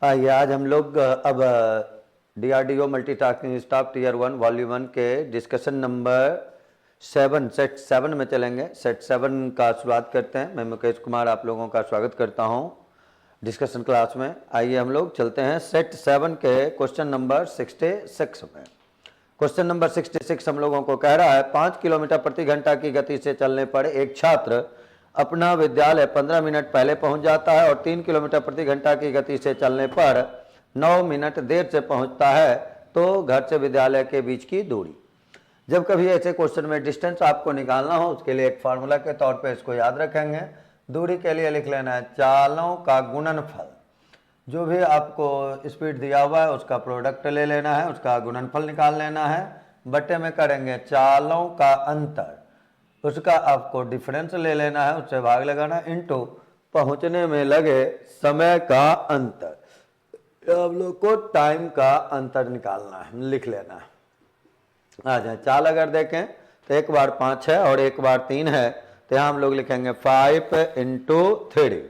आइए आज हम लोग अब DRDO multitasking staff tier 1 volume 1 के डिस्कशन नंबर 7 सेट 7 में चलेंगे। सेट 7 का शुरुआत करते हैं। मैं मुकेश कुमार आप लोगों का स्वागत करता हूं डिस्कशन क्लास में। आइए हम लोग चलते हैं सेट 7 के क्वेश्चन नंबर 66 में। क्वेश्चन नंबर 66 हम लोगों को कह रहा है 5 किलोमीटर प्रति घंटा की गति से चलने पर एक छात्र अपना विद्यालय 15 मिनट पहले पहुंच जाता है और 3 किलोमीटर प्रति घंटा की गति से चलने पर 9 मिनट देर से पहुंचता है, तो घर से विद्यालय के बीच की दूरी। जब कभी ऐसे क्वेश्चन में डिस्टेंस आपको निकालना हो, उसके लिए एक फार्मूला के तौर पे इसको याद रखेंगे। दूरी के लिए लिख लेना है चालों का गुणनफल। जो भी आपको स्पीड दिया हुआ है उसका प्रोडक्ट ले लेना है, उसका गुणनफल निकाल लेना है, बटे में करेंगे चालों का अंतर, उसका आपको डिफरेंस ले लेना है, उससे भाग लगाना है, इनटू पहुंचने में लगे समय का अंतर। आप लोग को टाइम का अंतर निकालना है, लिख लेना है। आ जाए चाल अगर देखें तो एक बार 5 है और एक बार 3 है, तो यहाँ हम लोग लिखेंगे 5 × 3।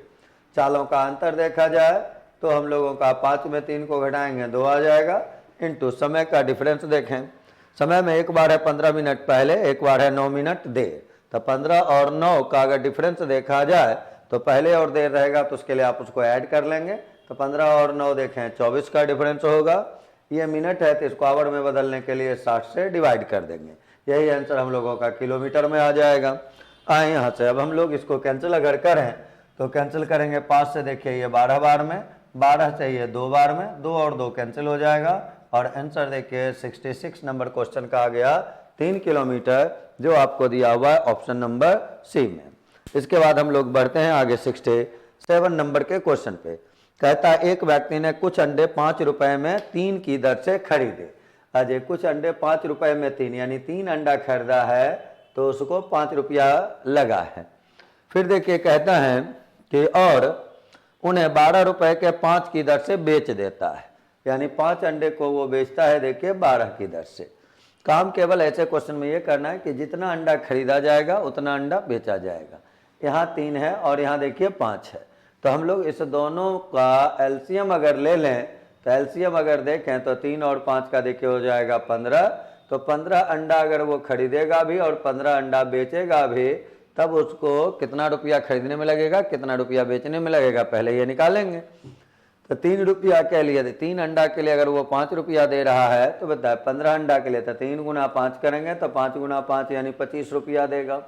चालों का अंतर देखा जाए तो हम लोगों का 5 में 3 को घटाएंगे 2 आ जाएगा, इनटू समय का डिफरेंस देखें। समय में एक बार है 15 मिनट पहले, एक बार है 9 मिनट देर, तो 15 और 9 का अगर डिफरेंस देखा जाए तो पहले और देर रहेगा, तो उसके लिए आप उसको ऐड कर लेंगे। तो 15 और 9 देखें 24 का डिफरेंस होगा। ये मिनट है तो इसको आवर में बदलने के लिए 60 से डिवाइड कर देंगे। यही आंसर हम लोगों का किलोमीटर में आ जाएगा। आए यहाँ से अब हम लोग इसको कैंसिल अगर करें तो कैंसिल करेंगे 5 से, देखिए ये 12 बार में, 12 से ये 2 बार में, 2 और 2 कैंसिल हो जाएगा और आंसर देखिए 66 नंबर क्वेश्चन का आ गया 3 किलोमीटर, जो आपको दिया हुआ है ऑप्शन नंबर सी में। इसके बाद हम लोग बढ़ते हैं आगे 67 नंबर के क्वेश्चन पे। कहता है एक व्यक्ति ने कुछ अंडे 5 रुपए में 3 की दर से खरीदे। अजय कुछ अंडे 5 रुपए में 3, यानी 3 अंडा खरीदा है तो उसको 5 रुपया लगा है। फिर देखिए कहता है कि और उन्हें 12 रुपए के 5 की दर से बेच देता है, यानी 5 अंडे को वो बेचता है देखिए 12 की दर से। काम केवल ऐसे क्वेश्चन में ये करना है कि जितना अंडा खरीदा जाएगा उतना अंडा बेचा जाएगा। यहाँ 3 है और यहाँ देखिए 5 है, तो हम लोग इस दोनों का एलसीएम अगर ले लें तो एलसीएम अगर देखें तो 3 और 5 का देखिए हो जाएगा 15। तो 15 अंडा अगर वो खरीदेगा भी और 15 अंडा बेचेगा भी, तब उसको कितना रुपया खरीदने में लगेगा, कितना रुपया बेचने में लगेगा, पहले ये निकालेंगे। तो 3 रुपया के लिए 3 अंडा के लिए अगर वो 5 रुपया दे रहा है तो बताए 15 अंडा के लिए तो 3 गुना 5 करेंगे तो 5 गुना 5 यानी 25 रुपया देगा।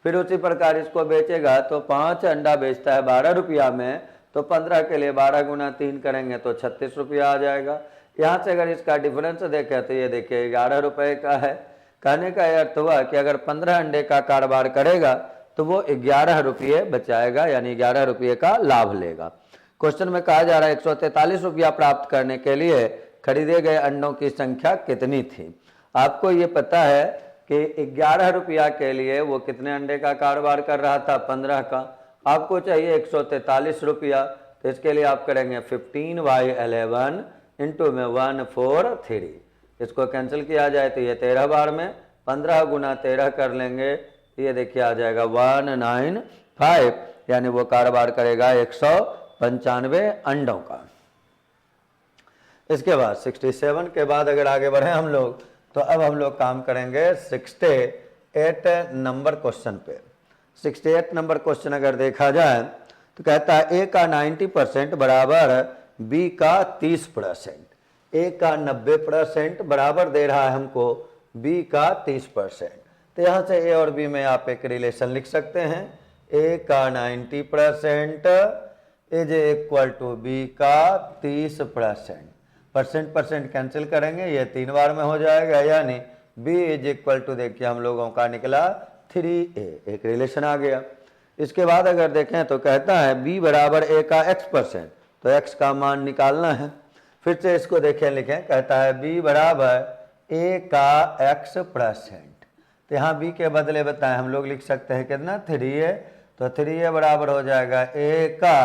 फिर उसी प्रकार इसको बेचेगा तो 5 अंडा बेचता है 12 रुपया में, तो 15 के लिए 12 गुना 3 करेंगे तो 36 रुपया आ जाएगा। यहाँ से अगर इसका डिफरेंस देखें तो ये देखिए 11 रुपये का है। कहने का अर्थ हुआ कि अगर 15 अंडे का कारोबार करेगा तो वो 11 रुपये बचाएगा, यानी 11 रुपये का लाभ लेगा। क्वेश्चन में कहा जा रहा है 143 रुपया प्राप्त करने के लिए खरीदे गए अंडों की संख्या कितनी थी। आपको ये पता है कि 11 रुपया के लिए वो कितने अंडे का कारोबार कर रहा था, 15 का। आपको चाहिए 143 रुपया, तो इसके लिए आप करेंगे 15/11 इंटू में 143। इसको कैंसिल किया जाए तो ये 13 बार में 15 गुना 13 कर लेंगे, ये देखिए आ जाएगा 195, यानी वो कारोबार करेगा 195 अंडों का। इसके बाद 67 के बाद अगर आगे बढ़े हम लोग तो अब हम लोग काम करेंगे 68 नंबर क्वेश्चन पे। 68 नंबर क्वेश्चन अगर देखा जाए तो कहता है ए का 90% बराबर बी का 30%। ए का 90% बराबर दे रहा है हमको बी का 30%। तो यहाँ से ए और बी में आप एक रिलेशन लिख सकते हैं। ए का 90% इज इक्वल टू बी का 30%। परसेंट कैंसिल करेंगे, ये 3 बार में हो जाएगा, यानी b इज इक्वल टू देखिए हम लोगों का निकला 3a। एक रिलेशन आ गया। इसके बाद अगर देखें तो कहता है b बराबर a का x%, तो x का मान निकालना है। फिर से इसको देखें लिखें, कहता है b बराबर a का x%। तो यहाँ b के बदले बताएं हम लोग लिख सकते हैं कितना, 3a। तो 3a बराबर हो जाएगा a का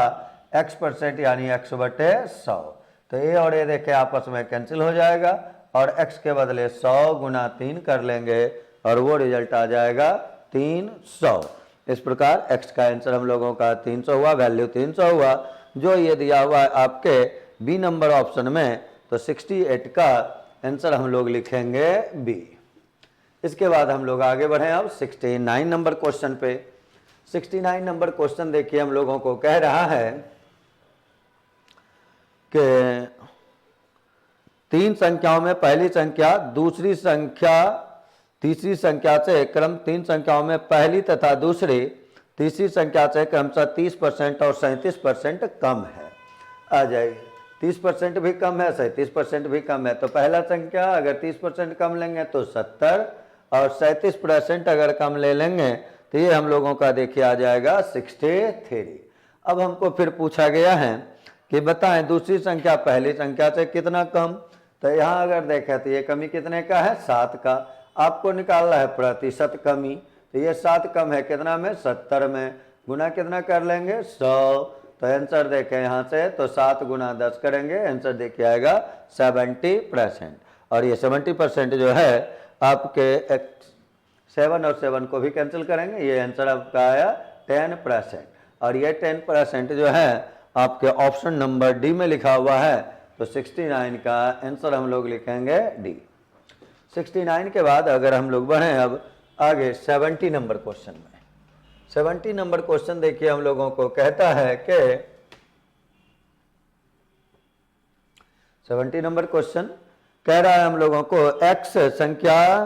x%, यानी x/100। तो ए और ए देखे आपस में कैंसिल हो जाएगा और x के बदले 100 गुना 3 कर लेंगे और वो रिजल्ट आ जाएगा 300। इस प्रकार x का आंसर हम लोगों का 300 हुआ, वैल्यू 300 हुआ। जो ये दिया हुआ है आपके बी नंबर ऑप्शन में, तो 68 का आंसर हम लोग लिखेंगे बी। इसके बाद हम लोग आगे बढ़े अब 69 नंबर क्वेश्चन पे। 69 नंबर क्वेश्चन देखिए हम लोगों को कह रहा है कि तीन संख्याओं में पहली संख्या दूसरी संख्या तीसरी संख्या से क्रम तीन संख्याओं में पहली तथा दूसरी तीसरी संख्या से क्रमशः 30% और 37% कम है। आ जाइए, 30% भी कम है, 37% भी कम है, तो पहला संख्या अगर 30% कम लेंगे तो 70 और 37% अगर कम ले लेंगे तो ये हम लोगों का देखिए आ जाएगा 63। अब हमको फिर पूछा गया है कि बताएं दूसरी संख्या पहली संख्या से कितना कम। तो यहाँ अगर देखें तो ये कमी कितने का है, 7 का। आपको निकालना है प्रतिशत कमी, तो ये 7 कम है कितना में, 70 में। गुना कितना कर लेंगे, 100। तो आंसर देखें यहाँ से तो 7 गुना 10 करेंगे, आंसर देखिए आएगा 70%। और ये 70% जो है आपके 7 और 7 को भी कैंसिल करेंगे, ये आंसर आपका आया 10%। और ये 10% जो है आपके ऑप्शन नंबर डी में लिखा हुआ है, तो 69 का आंसर हम लोग लिखेंगे डी। 69 के बाद अगर हम लोग बढ़ें अब आगे 70 नंबर क्वेश्चन में। 70 नंबर क्वेश्चन देखिए हम लोगों को कहता है कि 70 नंबर क्वेश्चन कह रहा है हम लोगों को x संख्या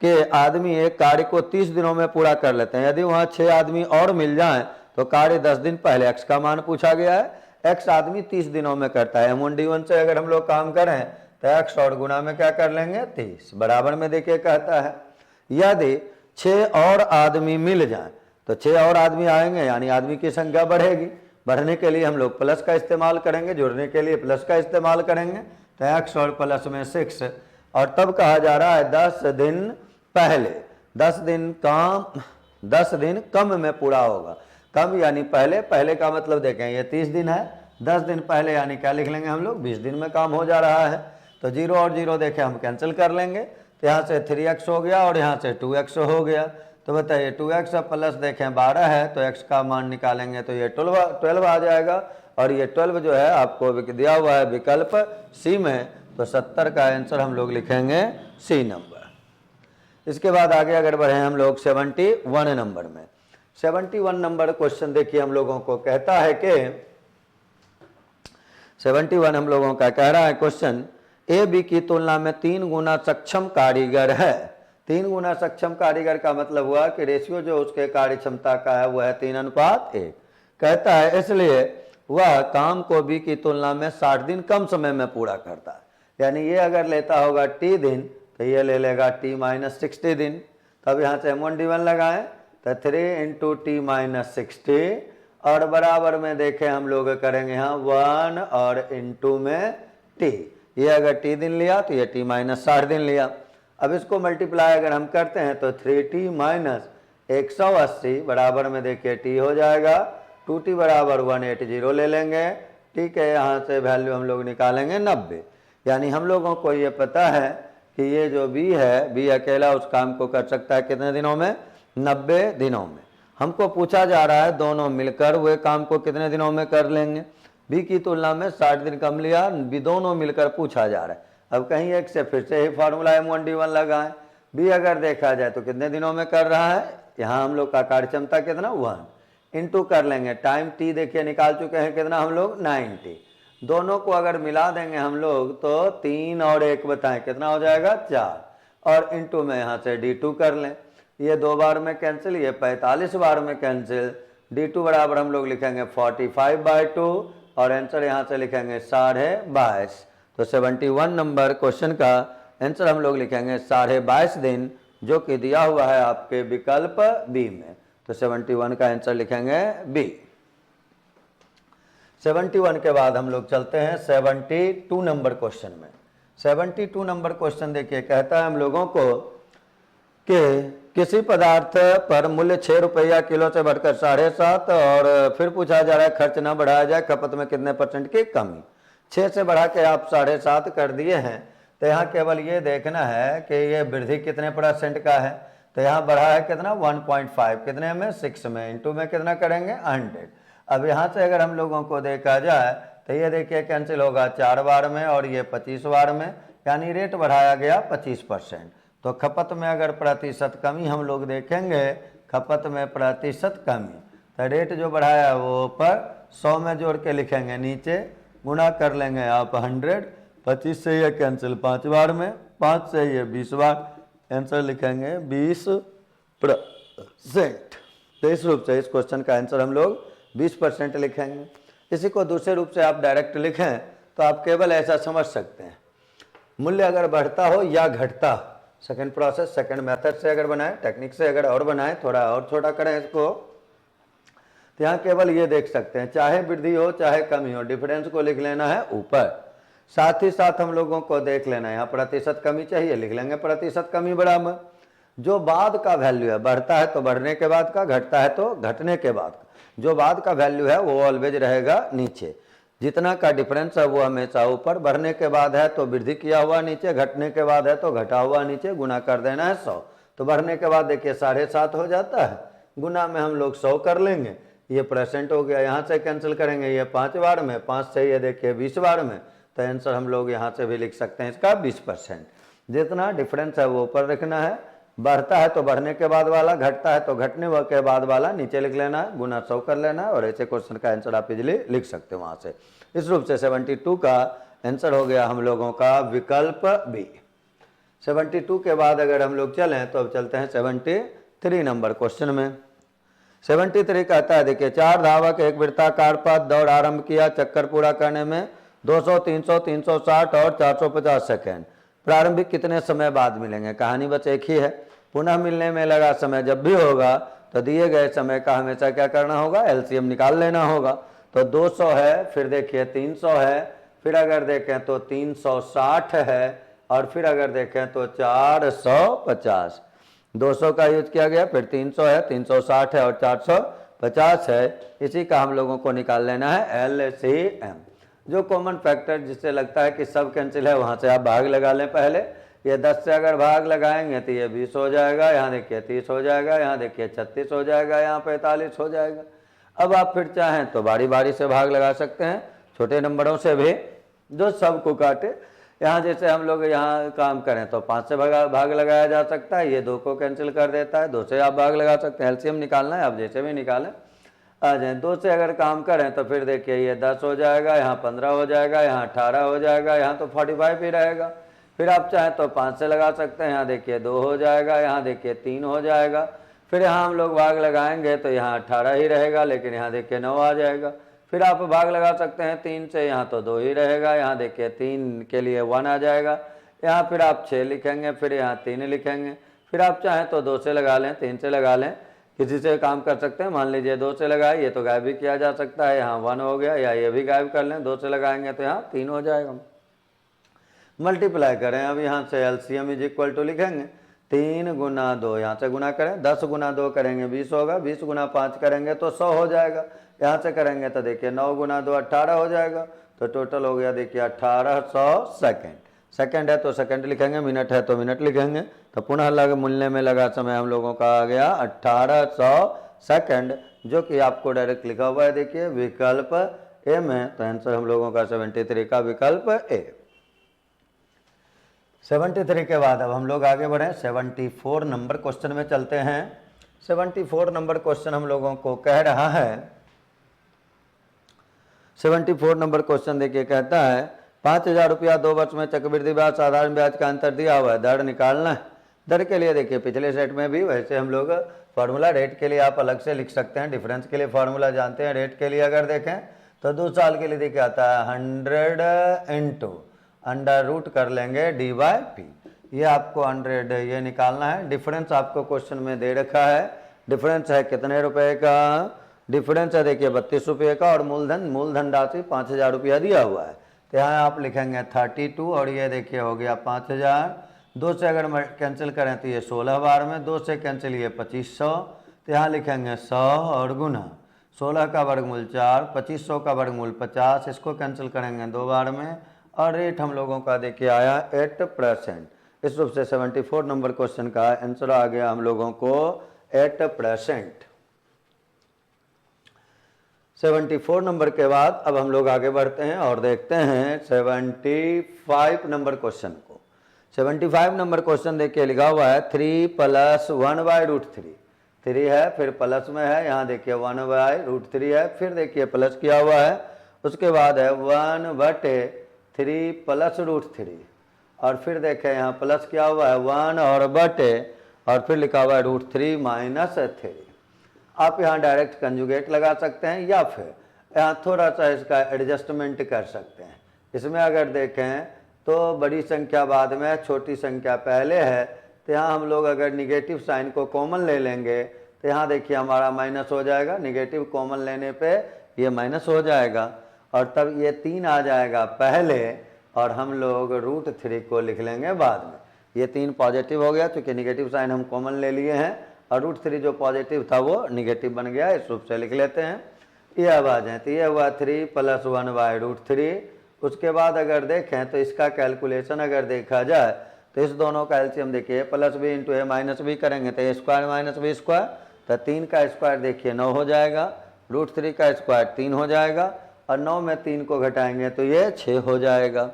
के आदमी एक कार्य को 30 दिनों में पूरा कर लेते हैं। यदि वहां 6 आदमी और मिल जाएं तो कार्य 10 दिन पहले, x का मान पूछा गया है। x आदमी 30 दिनों में करता है। M1D1 से अगर हम लोग काम करें तो x और गुना में क्या कर लेंगे, 30 बराबर में देखिए कहता है यदि 6 और आदमी मिल जाए तो 6 और आदमी आएंगे, यानी आदमी की संख्या बढ़ेगी। बढ़ने के लिए हम लोग प्लस का इस्तेमाल करेंगे, जुड़ने के लिए प्लस का इस्तेमाल करेंगे, तो x और प्लस में 6। और तब कहा जा रहा है 10 दिन पहले, 10 दिन कम में पूरा होगा। कम यानी पहले, पहले का मतलब देखें ये 30 दिन है, 10 दिन पहले यानी क्या लिख लेंगे हम लोग, 20 दिन में काम हो जा रहा है। तो 0 और 0 देखें हम कैंसिल कर लेंगे, तो यहाँ से 3x हो गया और यहाँ से 2x हो गया। तो बताइए 2x प्लस देखें 12 है, तो x का मान निकालेंगे तो ये 12 आ जाएगा। और ये 12 जो है आपको दिया हुआ है विकल्प सी में, तो 70 का आंसर हम लोग लिखेंगे सी नंबर। इसके बाद आगे अगर बढ़े हम लोग 71 नंबर में। 71 नंबर क्वेश्चन देखिए हम लोगों को कहता है कि 71 हम लोगों का कह रहा है क्वेश्चन, ए बी की तुलना में 3 गुना सक्षम कारीगर है। 3 गुना सक्षम कारीगर का मतलब हुआ कि रेशियो जो उसके कार्य क्षमता का है वह है 3:1। कहता है इसलिए वह काम को बी की तुलना में 60 दिन कम समय में पूरा करता है। यानी ये अगर लेता होगा टी दिन तो ये ले लेगा टी माइनस 60 दिन। तब यहाँ से M1D1 लगाएं तो 3 × टी माइनस 60 और बराबर में देखें हम लोग करेंगे यहाँ 1 और इंटू में टी। ये अगर टी दिन लिया तो ये टी माइनस 60 दिन लिया। अब इसको मल्टीप्लाई अगर हम करते हैं तो 3t माइनस 180 बराबर में देखिए टी हो जाएगा। 2t बराबर 180 ले लेंगे। टी के यहाँ से वैल्यू हम लोग निकालेंगे 90। यानी हम लोगों को ये पता है कि ये जो बी है, बी अकेला उस काम को कर सकता है कितने दिनों में, 90 दिनों में। हमको पूछा जा रहा है दोनों मिलकर वे काम को कितने दिनों में कर लेंगे। बी की तुलना में 60 दिन कम लिया, बी दोनों मिलकर पूछा जा रहा है। अब कहीं एक से फिर से ही फार्मूला M1D1 लगाएं। बी अगर देखा जाए तो कितने दिनों में कर रहा है, यहाँ हम लोग का कार्य क्षमता कितना 1 इंटू कर लेंगे टाइम टी देखिए निकाल चुके हैं कितना हम लोग 90। दोनों को अगर मिला देंगे हम लोग तो 3 और 1 बताएं कितना हो जाएगा 4 और इंटू में यहाँ से D2 कर लें। ये 2 बार में कैंसिल, ये 45 बार में कैंसिल। D2 बराबर हम लोग लिखेंगे 45/2 और आंसर यहाँ से लिखेंगे 22.5। तो 71 नंबर क्वेश्चन का आंसर हम लोग लिखेंगे 22.5 दिन, जो कि दिया हुआ है आपके विकल्प बी में। तो 71 का आंसर लिखेंगे बी। 71 के बाद हम लोग चलते हैं 72 नंबर क्वेश्चन में। 72 नंबर क्वेश्चन देखिए कहता है हम लोगों को कि किसी पदार्थ पर मूल्य 6 रुपया किलो से बढ़कर 7.5 और फिर पूछा जा रहा है खर्च ना बढ़ाया जाए, खपत में कितने % की कमी। 6 से बढ़ा के आप 7.5 कर दिए हैं, तो यहाँ केवल ये देखना है कि ये वृद्धि कितने % का है। तो यहाँ बढ़ा है कितना 1.5, कितने में 6 में, इंटू में कितना करेंगे 100। अब यहाँ से अगर हम लोगों को देखा जाए तो ये देखिए कैंसिल होगा 4 बार में और ये 25 बार में, यानी रेट बढ़ाया गया 25%। तो खपत में अगर प्रतिशत कमी हम लोग देखेंगे, खपत में प्रतिशत कमी, तो रेट जो बढ़ाया है वो ऊपर 100 में जोड़ के लिखेंगे, नीचे गुणा कर लेंगे आप 100, 25 से ये कैंसिल 5 बार में, 5 से ये 20 बार, आंसर लिखेंगे 20%। तो इस रूप से इस क्वेश्चन का आंसर हम लोग 20% लिखेंगे। इसी को दूसरे रूप से आप डायरेक्ट लिखें तो आप केवल ऐसा समझ सकते हैं, मूल्य अगर बढ़ता हो या घटता, सेकंड प्रोसेस सेकंड मेथड से अगर बनाए, टेक्निक से अगर और बनाए, थोड़ा और छोटा करें इसको, तो यहाँ केवल ये देख सकते हैं, चाहे वृद्धि हो चाहे कमी हो, डिफरेंस को लिख लेना है ऊपर। साथ ही साथ हम लोगों को देख लेना है, यहाँ प्रतिशत कमी चाहिए, लिख लेंगे प्रतिशत कमी बराबर जो बाद का वैल्यू है, बढ़ता है तो बढ़ने के बाद का, घटता है तो घटने के बाद का, जो बाद का वैल्यू है वो ऑलवेज रहेगा नीचे, जितना का डिफरेंस है वो हमेशा ऊपर, बढ़ने के बाद है तो वृद्धि किया हुआ नीचे, घटने के बाद है तो घटा हुआ नीचे, गुना कर देना है 100। तो बढ़ने के बाद देखिए 7.5 हो जाता है, गुना में हम लोग 100 कर लेंगे, ये परसेंट हो गया, यहाँ से कैंसिल करेंगे ये 5 बार में, 5 से ये देखिए 20 बार में, तो आंसर हम लोग यहाँ से भी लिख सकते हैं इसका 20%। जितना डिफरेंस है वो ऊपर रखना है, बढ़ता है तो बढ़ने के बाद वाला, घटता है तो घटने के बाद वाला नीचे लिख लेना है, गुना 100 कर लेना है, और ऐसे क्वेश्चन का आंसर आप इजीली लिख सकते हो वहाँ से। इस रूप से 72 का आंसर हो गया हम लोगों का विकल्प बी। 72 के बाद अगर हम लोग चलें तो अब चलते हैं 73 नंबर क्वेश्चन में। 73 कहता है, देखिए 4 धावक एक वृत्ताकार पथ दौड़ आरंभ किया, चक्कर पूरा करने में 200, 300, 360 और 450 सेकेंड, प्रारंभिक कितने समय बाद मिलेंगे। कहानी बस एक ही है, पुनः मिलने में लगा समय जब भी होगा तो दिए गए समय का हमेशा क्या करना होगा, एलसीएम निकाल लेना होगा। तो 200 है, फिर देखिए 300 है, फिर अगर देखें तो 360 है, और फिर अगर देखें तो 450। 200 का यूज किया गया, फिर 300 है, 360 है और 450 है, इसी का हम लोगों को निकाल लेना है एलसीएम। जो कॉमन फैक्टर जिससे लगता है कि सब कैंसिल है, वहाँ से आप भाग लगा लें पहले। ये 10 से अगर भाग लगाएंगे तो ये 20 हो जाएगा, यहाँ देखिए 30 हो जाएगा, यहाँ देखिए 36 हो जाएगा, यहाँ 45 हो जाएगा। अब आप फिर चाहें तो बारी बारी से भाग लगा सकते हैं, छोटे नंबरों से भी जो सबको काटे। यहाँ जैसे हम लोग यहाँ काम करें तो 5 से भाग लगाया जा सकता है, ये 2 को कैंसिल कर देता है, 2 से आप भाग लगा सकते हैं, एलसीएम निकालना है आप जैसे भी निकालें आ जाए। 2 से अगर काम करें तो फिर देखिए ये 10 हो जाएगा, यहाँ 15 हो जाएगा, यहाँ 18 हो जाएगा, यहाँ तो 45 ही रहेगा। फिर आप चाहें तो 5 से लगा सकते हैं, यहाँ देखिए 2 हो जाएगा, यहाँ देखिए 3 हो जाएगा। फिर यहाँ हम लोग भाग लगाएंगे तो यहाँ 18 ही रहेगा, लेकिन यहाँ देखिए 9 आ जाएगा। फिर आप भाग लगा सकते हैं 3 से, यहाँ तो 2 ही रहेगा, यहाँ देखिए 3 के लिए 1 आ जाएगा, यहाँ फिर आप 6 लिखेंगे, फिर यहाँ 3 लिखेंगे। फिर आप चाहें तो 2 से लगा लें, 3 से लगा लें, किसी से काम कर सकते हैं। मान लीजिए 2 से लगाए, ये तो गायब भी किया जा सकता है, यहाँ 1 हो गया, या ये भी गायब कर लें, 2 से लगाएंगे तो यहाँ 3 हो जाएगा। मल्टीप्लाई करें, अब यहाँ से एलसीएम इज इक्वल टू लिखेंगे 3 गुना 2, यहाँ से गुना करें, 10 गुना 2 करेंगे 20 होगा, 20 गुना 5 करेंगे तो 100 हो जाएगा। यहाँ से करेंगे तो देखिए 9 गुना 2 18 हो जाएगा, तो टोटल हो गया देखिए 1800 सेकेंड। सेकेंड है तो सेकेंड लिखेंगे, मिनट है तो मिनट लिखेंगे, तो पुनः मिलने में लगा समय हम लोगों का आ गया 1800 सेकेंड, जो कि आपको डायरेक्ट लिखा हुआ है देखिए विकल्प ए में। तो आंसर हम लोगों का 73 का विकल्प ए। 73 के बाद अब हम लोग आगे बढ़े 74 नंबर क्वेश्चन में चलते हैं। 74 नंबर क्वेश्चन हम लोगों को कह रहा है, 74 नंबर क्वेश्चन देखिए कहता है 5000 रुपया 2 वर्ष में चक्रवृद्धि ब्याज साधारण ब्याज का अंतर दिया हुआ है, दर निकालना है। दर के लिए देखिए पिछले सेट में भी वैसे हम लोग फार्मूला, रेट के लिए आप अलग से लिख सकते हैं, डिफरेंस के लिए फार्मूला जानते हैं। रेट के लिए अगर देखें तो 2 साल के लिए देखिए आता है 100 इंटू अंडर रूट कर लेंगे dy/p, ये आपको 100 ये निकालना है। डिफरेंस आपको क्वेश्चन में दे रखा है, डिफरेंस है कितने रुपए का, डिफरेंस है देखिए 32 रुपये का, और मूलधन राशि 5000 रुपया दिया हुआ है। तो यहाँ आप लिखेंगे 32, और ये देखिए हो गया 5000। 2 से अगर कैंसिल करें तो ये 16 बार में, 2 से कैंसिल ये 2500, तो यहाँ लिखेंगे 100 और गुना 16 का वर्गमूल 4, 2500 का वर्गमूल 50, इसको कैंसिल करेंगे 2 बार में, और रेट हम लोगों का देखिए आया 8%। इस रूप से 74 नंबर क्वेश्चन का आंसर आ गया हम लोगों को 8%। 74 नंबर के बाद अब हम लोग आगे बढ़ते हैं और देखते हैं 75 नंबर क्वेश्चन को। 75 नंबर क्वेश्चन देखिए लिखा हुआ है 3 + 1/√3। 3 है, फिर प्लस में है, यहाँ देखिए 1/√3 है, फिर देखिए प्लस किया हुआ है, उसके बाद है 1/3 + √3 और फिर देखें यहाँ प्लस किया हुआ है 1 और बटे और फिर लिखा हुआ है √3 - 3। आप यहाँ डायरेक्ट कंजुगेट लगा सकते हैं या फिर यहाँ थोड़ा सा इसका एडजस्टमेंट कर सकते हैं। इसमें अगर देखें तो बड़ी संख्या बाद में, छोटी संख्या पहले है, तो यहाँ हम लोग अगर निगेटिव साइन को कॉमन ले लेंगे तो यहाँ देखिए हमारा माइनस हो जाएगा, निगेटिव कॉमन लेने पे ये माइनस हो जाएगा और तब ये 3 आ जाएगा पहले और हम लोग √3 को लिख लेंगे बाद में। ये 3 पॉजिटिव हो गया क्योंकि निगेटिव साइन हम कॉमन ले लिए हैं और √3 जो पॉजिटिव था वो निगेटिव बन गया, इस रूप से लिख लेते हैं। ये अब आ जाए तो ये हुआ 3 + 1/√3। उसके बाद अगर देखें तो इसका कैलकुलेशन अगर देखा जाए तो इस दोनों का एलसीएम देखिए +b × a - b करेंगे तो a² - b², तो 3 का स्क्वायर देखिए 9 हो जाएगा, √3 का स्क्वायर 3 हो जाएगा और 9 में 3 को घटाएंगे तो ये 6 हो जाएगा।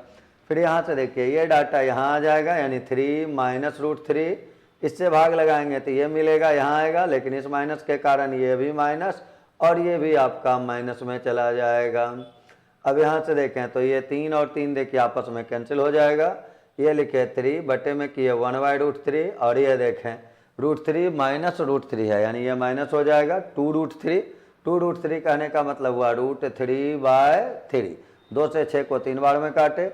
फिर यहाँ से देखिए ये डाटा यहाँ आ जाएगा यानी 3 - √3, इससे भाग लगाएंगे तो ये मिलेगा, यहाँ आएगा, लेकिन इस माइनस के कारण ये भी माइनस और ये भी आपका माइनस में चला जाएगा। अब यहाँ से देखें तो ये 3 और 3 देखिए आपस में कैंसिल हो जाएगा, ये लिखे 3 बटे में किए 1/√3 और ये देखें √3 - √3 है यानी ये माइनस हो जाएगा 2√3। 2√3 कहने का मतलब हुआ √3/3। 2 से 6 को 3 बार में काटे,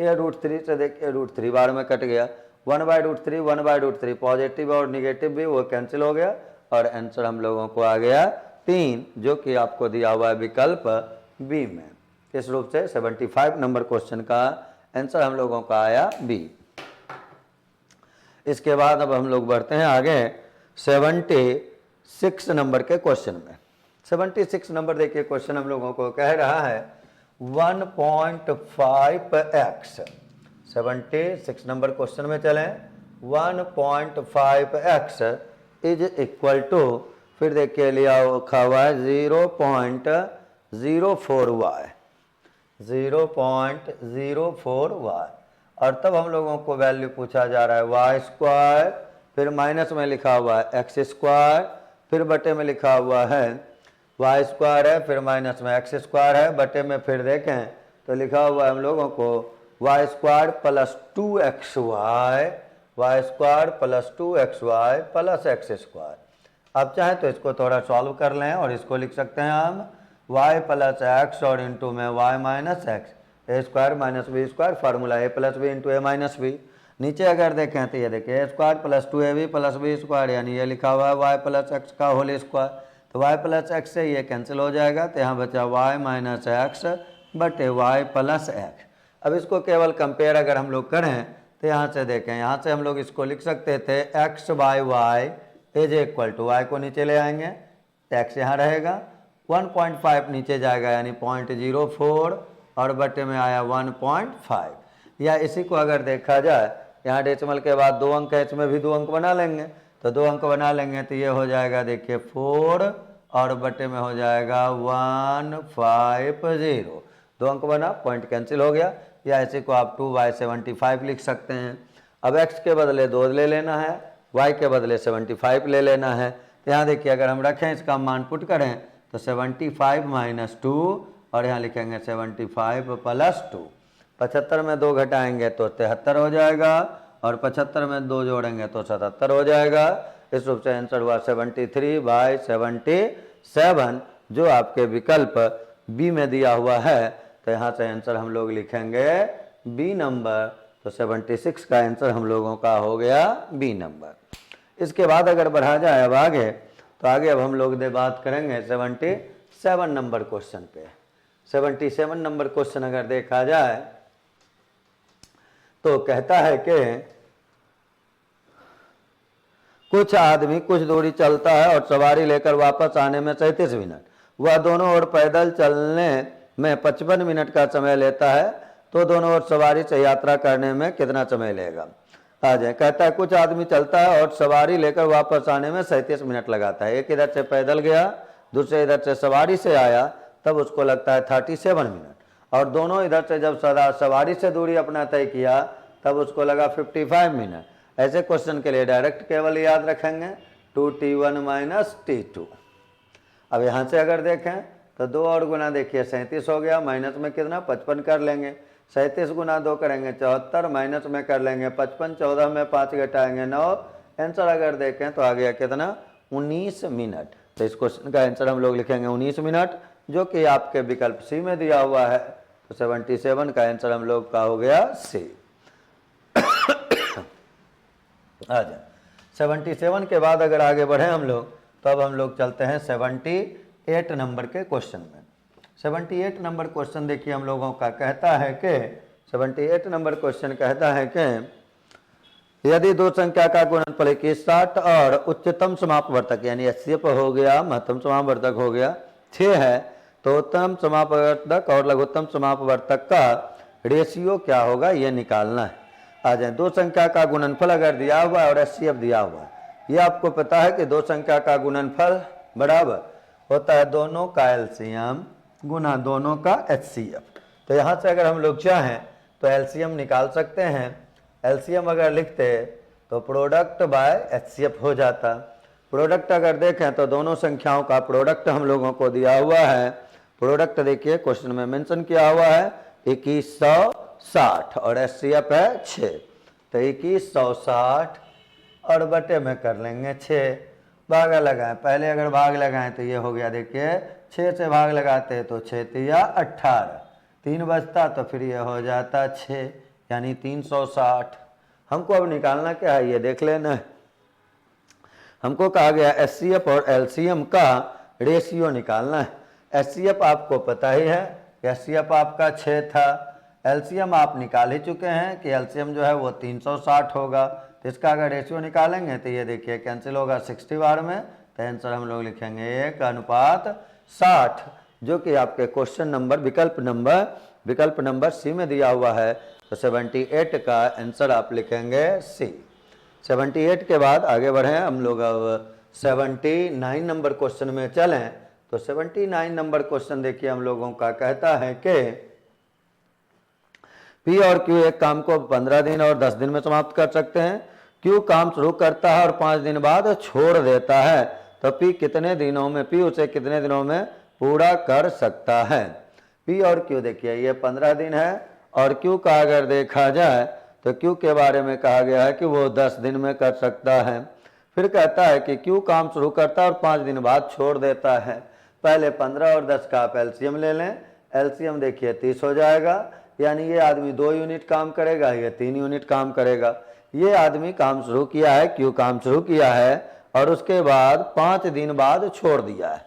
ये √3 से देखिए √3 बार में कट गया, 1/√3 पॉजिटिव और निगेटिव भी वो कैंसिल हो गया और आंसर हम लोगों को आ गया 3, जो कि आपको दिया हुआ है विकल्प बी में। इस रूप से 75 नंबर क्वेश्चन का आंसर हम लोगों का आया बी। इसके बाद अब हम लोग बढ़ते हैं आगे 76 नंबर के क्वेश्चन में। 76 नंबर देखिए क्वेश्चन हम लोगों को कह रहा है 1.5x। 76 नंबर क्वेश्चन में चलें, 1.5x इज इक्वल टू, फिर देखिए लिया रखा हुआ है 0.04y। 0.04y और तब हम लोगों को वैल्यू पूछा जा रहा है y², फिर माइनस में लिखा हुआ है x², फिर बटे में लिखा हुआ है y² है, फिर माइनस में x² है, बटे में फिर देखें तो लिखा हुआ है हम लोगों को y² + 2xy, y² + 2xy + x²। अब चाहें तो इसको थोड़ा सॉल्व कर लें और इसको लिख सकते हैं हम y + x और इंटू में y - x, a² - b², formula a + b × a - b। नीचे अगर देखें तो ये देखिए a² + 2ab + b² यानी ये लिखा हुआ है y + x का होल स्क्वायर, तो y + x से ये कैंसिल हो जाएगा तो यहाँ बचा y - x बटे y + x। अब इसको केवल कंपेयर अगर हम लोग करें तो यहाँ से देखें, यहाँ से हम लोग इसको लिख सकते थे x/y is equal to, y को नीचे ले आएंगे तो x यहाँ रहेगा, 1.5 नीचे जाएगा यानी 0.04 और बटे में आया 1.5। या इसी को अगर देखा जाए यहाँ डेसिमल के बाद 2 अंक है, इसमें भी 2 अंक बना लेंगे, तो 2 अंक बना लेंगे तो ये हो जाएगा देखिए 4 और बटे में हो जाएगा 150। 2 अंक बना, पॉइंट कैंसिल हो गया। या इसी को आप 2/75 लिख सकते हैं। अब x के बदले 2 ले लेना है, y के बदले 75 ले लेना है। तो यहाँ देखिए अगर हम रखें इसका मान पुट करें तो 75 - 2 और यहाँ लिखेंगे 75 + 2। 75 में 2 घटाएंगे तो 73 हो जाएगा और 75 में 2 जोड़ेंगे तो 77 हो जाएगा। इस रूप से आंसर हुआ 73/77, जो आपके विकल्प बी में दिया हुआ है। तो यहाँ से आंसर हम लोग लिखेंगे बी नंबर, तो 76 का आंसर हम लोगों का हो गया बी नंबर। इसके बाद अगर बढ़ा जाए अब आगे, तो आगे अब हम लोग बात करेंगे 77 नंबर क्वेश्चन पे। 77 नंबर क्वेश्चन अगर देखा जाए तो कहता है कि कुछ आदमी कुछ दूरी चलता है और सवारी लेकर वापस आने में 37 मिनट, वह दोनों ओर पैदल चलने में 55 मिनट का समय लेता है, तो दोनों ओर सवारी से यात्रा करने में कितना समय लेगा। आ जाए, कहता है कुछ आदमी चलता है और सवारी लेकर वापस आने में 37 मिनट लगाता है। एक इधर से पैदल गया, दूसरे इधर से सवारी से आया, तब उसको लगता है 37 मिनट। और दोनों इधर से जब सवारी से दूरी अपना तय किया तब उसको लगा 55 मिनट। ऐसे क्वेश्चन के लिए डायरेक्ट केवल याद रखेंगे 2t1 माइनस t2। अब यहाँ से अगर देखें तो 2 और गुना देखिए 37 हो गया, माइनस में कितना 55 कर लेंगे, 37 गुना 2 करेंगे 74, माइनस में कर लेंगे 55, 14 में 5 घटाएंगे 9। आंसर अगर देखें तो आ गया कितना 19 मिनट। तो इस क्वेश्चन का आंसर हम लोग लिखेंगे 19 मिनट, जो कि आपके विकल्प सी में दिया हुआ है। तो 77 का आंसर हम लोग का हो गया सी। आ जाए 77 के बाद अगर आगे बढ़े हम लोग तो अब हम लोग चलते हैं 78 नंबर के क्वेश्चन में। 78 नंबर क्वेश्चन देखिए हम लोगों का कहता है कि 78 नंबर क्वेश्चन कहता है कि यदि दो संख्या का गुणनफल 60 और उच्चतम समापवर्तक यानी एचसीएफ हो गया, महत्तम समापवर्तक हो गया 6 है, तो उत्तम समापवर्तक और लघुत्तम समापवर्तक का रेशियो क्या होगा ये निकालना है। आ जाए, दो संख्या का गुणनफल अगर दिया हुआ है और एचसीएफ दिया हुआ है, ये आपको पता है कि दो संख्या का गुणनफल बराबर होता है दोनों का एलसीएम गुना दोनों का एचसीएफ। तो यहाँ से अगर हम लोग चाहें तो एलसीएम निकाल सकते हैं। एलसीएम अगर लिखते तो प्रोडक्ट बाय एचसीएफ हो जाता। प्रोडक्ट अगर देखें तो दोनों संख्याओं का प्रोडक्ट हम लोगों को दिया हुआ है। प्रोडक्ट देखिए क्वेश्चन में मेंशन किया हुआ है 2160 और एचसीएफ है 6। तो 2160 और बटे में कर लेंगे 6, भागा लगाएं। पहले अगर भाग लगाएं तो ये हो गया, देखिए 6 से भाग लगाते हैं तो 6 तिया 18, 3 बचता तो फिर ये हो जाता 6 यानी 360। हमको अब निकालना क्या है ये देख लेना है। हमको कहा गया एचसीएफ और एलसीएम का रेशियो निकालना है। एचसीएफ आपको पता ही है, एचसीएफ आपका 6 था। एलसीएम आप निकाल ही चुके हैं कि एलसीएम जो है वो 360 होगा। तो इसका अगर रेशियो निकालेंगे तो ये देखिए कैंसिल होगा 60 बार में, तो आंसर हम लोग लिखेंगे 1:60, जो कि आपके क्वेश्चन नंबर विकल्प नंबर सी में दिया हुआ है। तो 78 का आंसर आप लिखेंगे सी। 78 के बाद आगे बढ़े हम लोग अब 79 नंबर क्वेश्चन में चलें। तो 79 नंबर क्वेश्चन देखिए हम लोगों का कहता है कि पी और क्यू एक काम को 15 दिन और 10 दिन में समाप्त कर सकते हैं। क्यू काम शुरू करता है और 5 दिन बाद छोड़ देता है, तो पी उसे कितने दिनों में पूरा कर सकता है। पी और क्यू देखिए ये 15 दिन है और क्यू का अगर देखा जाए तो क्यू के बारे में कहा गया है कि वो 10 दिन में कर सकता है। फिर कहता है कि क्यू काम शुरू करता है और 5 दिन बाद छोड़ देता है। पहले 15 और 10 का आप एलसीएम ले लें। एलसीएम देखिए 30 हो जाएगा, यानी ये आदमी 2 यूनिट काम करेगा, ये 3 यूनिट काम करेगा। ये आदमी काम शुरू किया है, क्यू काम शुरू किया है और उसके बाद 5 दिन बाद छोड़ दिया है।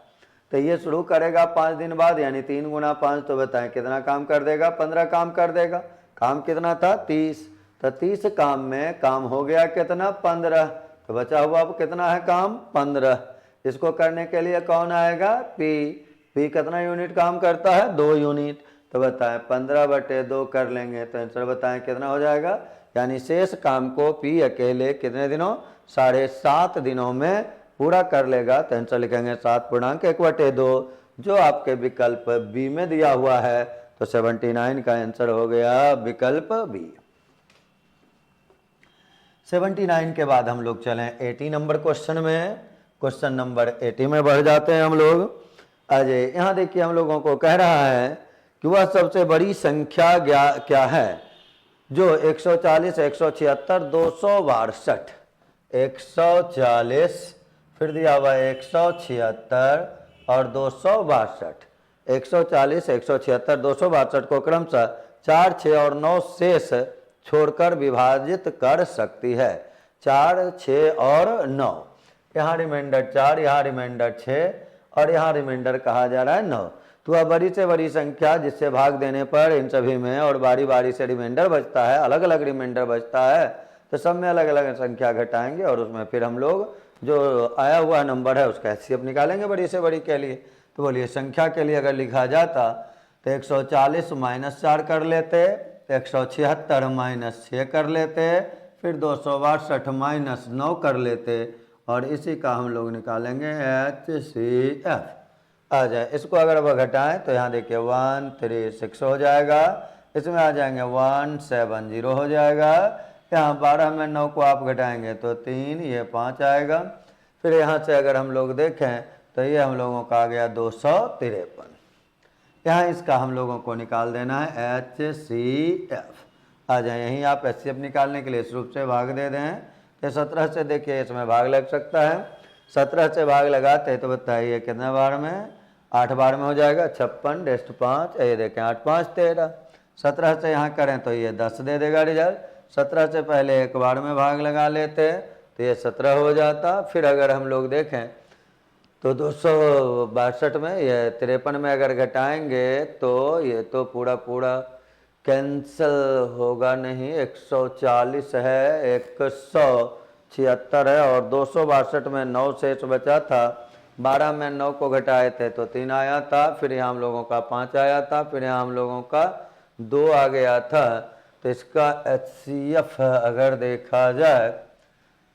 तो ये शुरू करेगा 5 दिन बाद, यानी 3 गुना 5, तो बताएं कितना काम कर देगा, 15 काम कर देगा। काम कितना था 30, तो 30 काम में काम हो गया कितना 15, तो बचा हुआ अब कितना है काम 15। इसको करने के लिए कौन आएगा पी कितना यूनिट काम करता है 2 यूनिट, तो बताएं 15/2 कर लेंगे तो आंसर बताएं कितना हो जाएगा। यानी शेष काम को पी अकेले कितने दिनों 7.5 दिनों में पूरा कर लेगा। तो आंसर लिखेंगे 7.1/2, जो आपके विकल्प बी में दिया हुआ है। तो 79 का आंसर हो गया विकल्प बी। 79 के बाद हम लोग चलें 80 नंबर क्वेश्चन में। क्वेश्चन नंबर 80 में बढ़ जाते हैं हम लोग। अजय यहाँ देखिए हम लोगों को कह रहा है कि वह सबसे बड़ी संख्या क्या है जो 140, 176, 262, 140 फिर दिया हुआ 176 और 262, 140, 176, 262 को क्रमशः 4, 6 और 9 शेष छोड़कर विभाजित कर सकती है। 4, 6 और 9, यहाँ रिमाइंडर 4, यहाँ रिमाइंडर 6 और यहाँ रिमाइंडर कहा जा रहा है 9। तो वह बड़ी से बड़ी संख्या जिससे भाग देने पर इन सभी में और बारी बारी से रिमाइंडर बचता है, अलग अलग रिमाइंडर बचता है, तो सब में अलग अलग संख्या घटाएंगे और उसमें फिर हम लोग जो आया हुआ नंबर है उसका एचसीएफ निकालेंगे बड़ी से बड़ी के लिए। तो बोलिए संख्या के लिए अगर लिखा जाता तो 140 - 4 कर लेते, 176 - 6 कर लेते, फिर 262 - 9 कर लेते और इसी का हम लोग निकालेंगे एचसीएफ। आ जाए। इसको अगर अब घटाएं तो यहाँ देखिए 136 हो जाएगा, इसमें आ जाएंगे 170 हो जाएगा। यहाँ 12 में 9 को आप घटाएंगे तो 3, ये 5 आएगा। फिर यहाँ से अगर हम लोग देखें तो ये हम लोगों का आ गया 253। यहाँ इसका हम लोगों को निकाल देना है HCF। आ जाए, यहीं आप HCF निकालने के लिए इस रूप से भाग दे दें तो 17 से देखिए इसमें भाग लग सकता है। 17 से भाग लगाते तो बताइए कितने बार में, 8 बार में हो जाएगा। 56 5, ये देखें 8 5 13। 17 से यहाँ करें तो ये 10 दे देगा रिजल्ट। 17 से पहले एक बार में भाग लगा लेते तो ये 17 हो जाता। फिर अगर हम लोग देखें तो 262 में ये 53 में अगर घटाएंगे तो ये तो पूरा पूरा कैंसिल होगा नहीं, 140 है, 176 है और 262 में 9 शेष बचा था। 12 में 9 को घटाए थे तो 3 आया था, फिर यहाँ हम लोगों का 5 आया था, फिर यहाँ हम लोगों का 2 आ गया था। तो इसका HCF अगर देखा जाए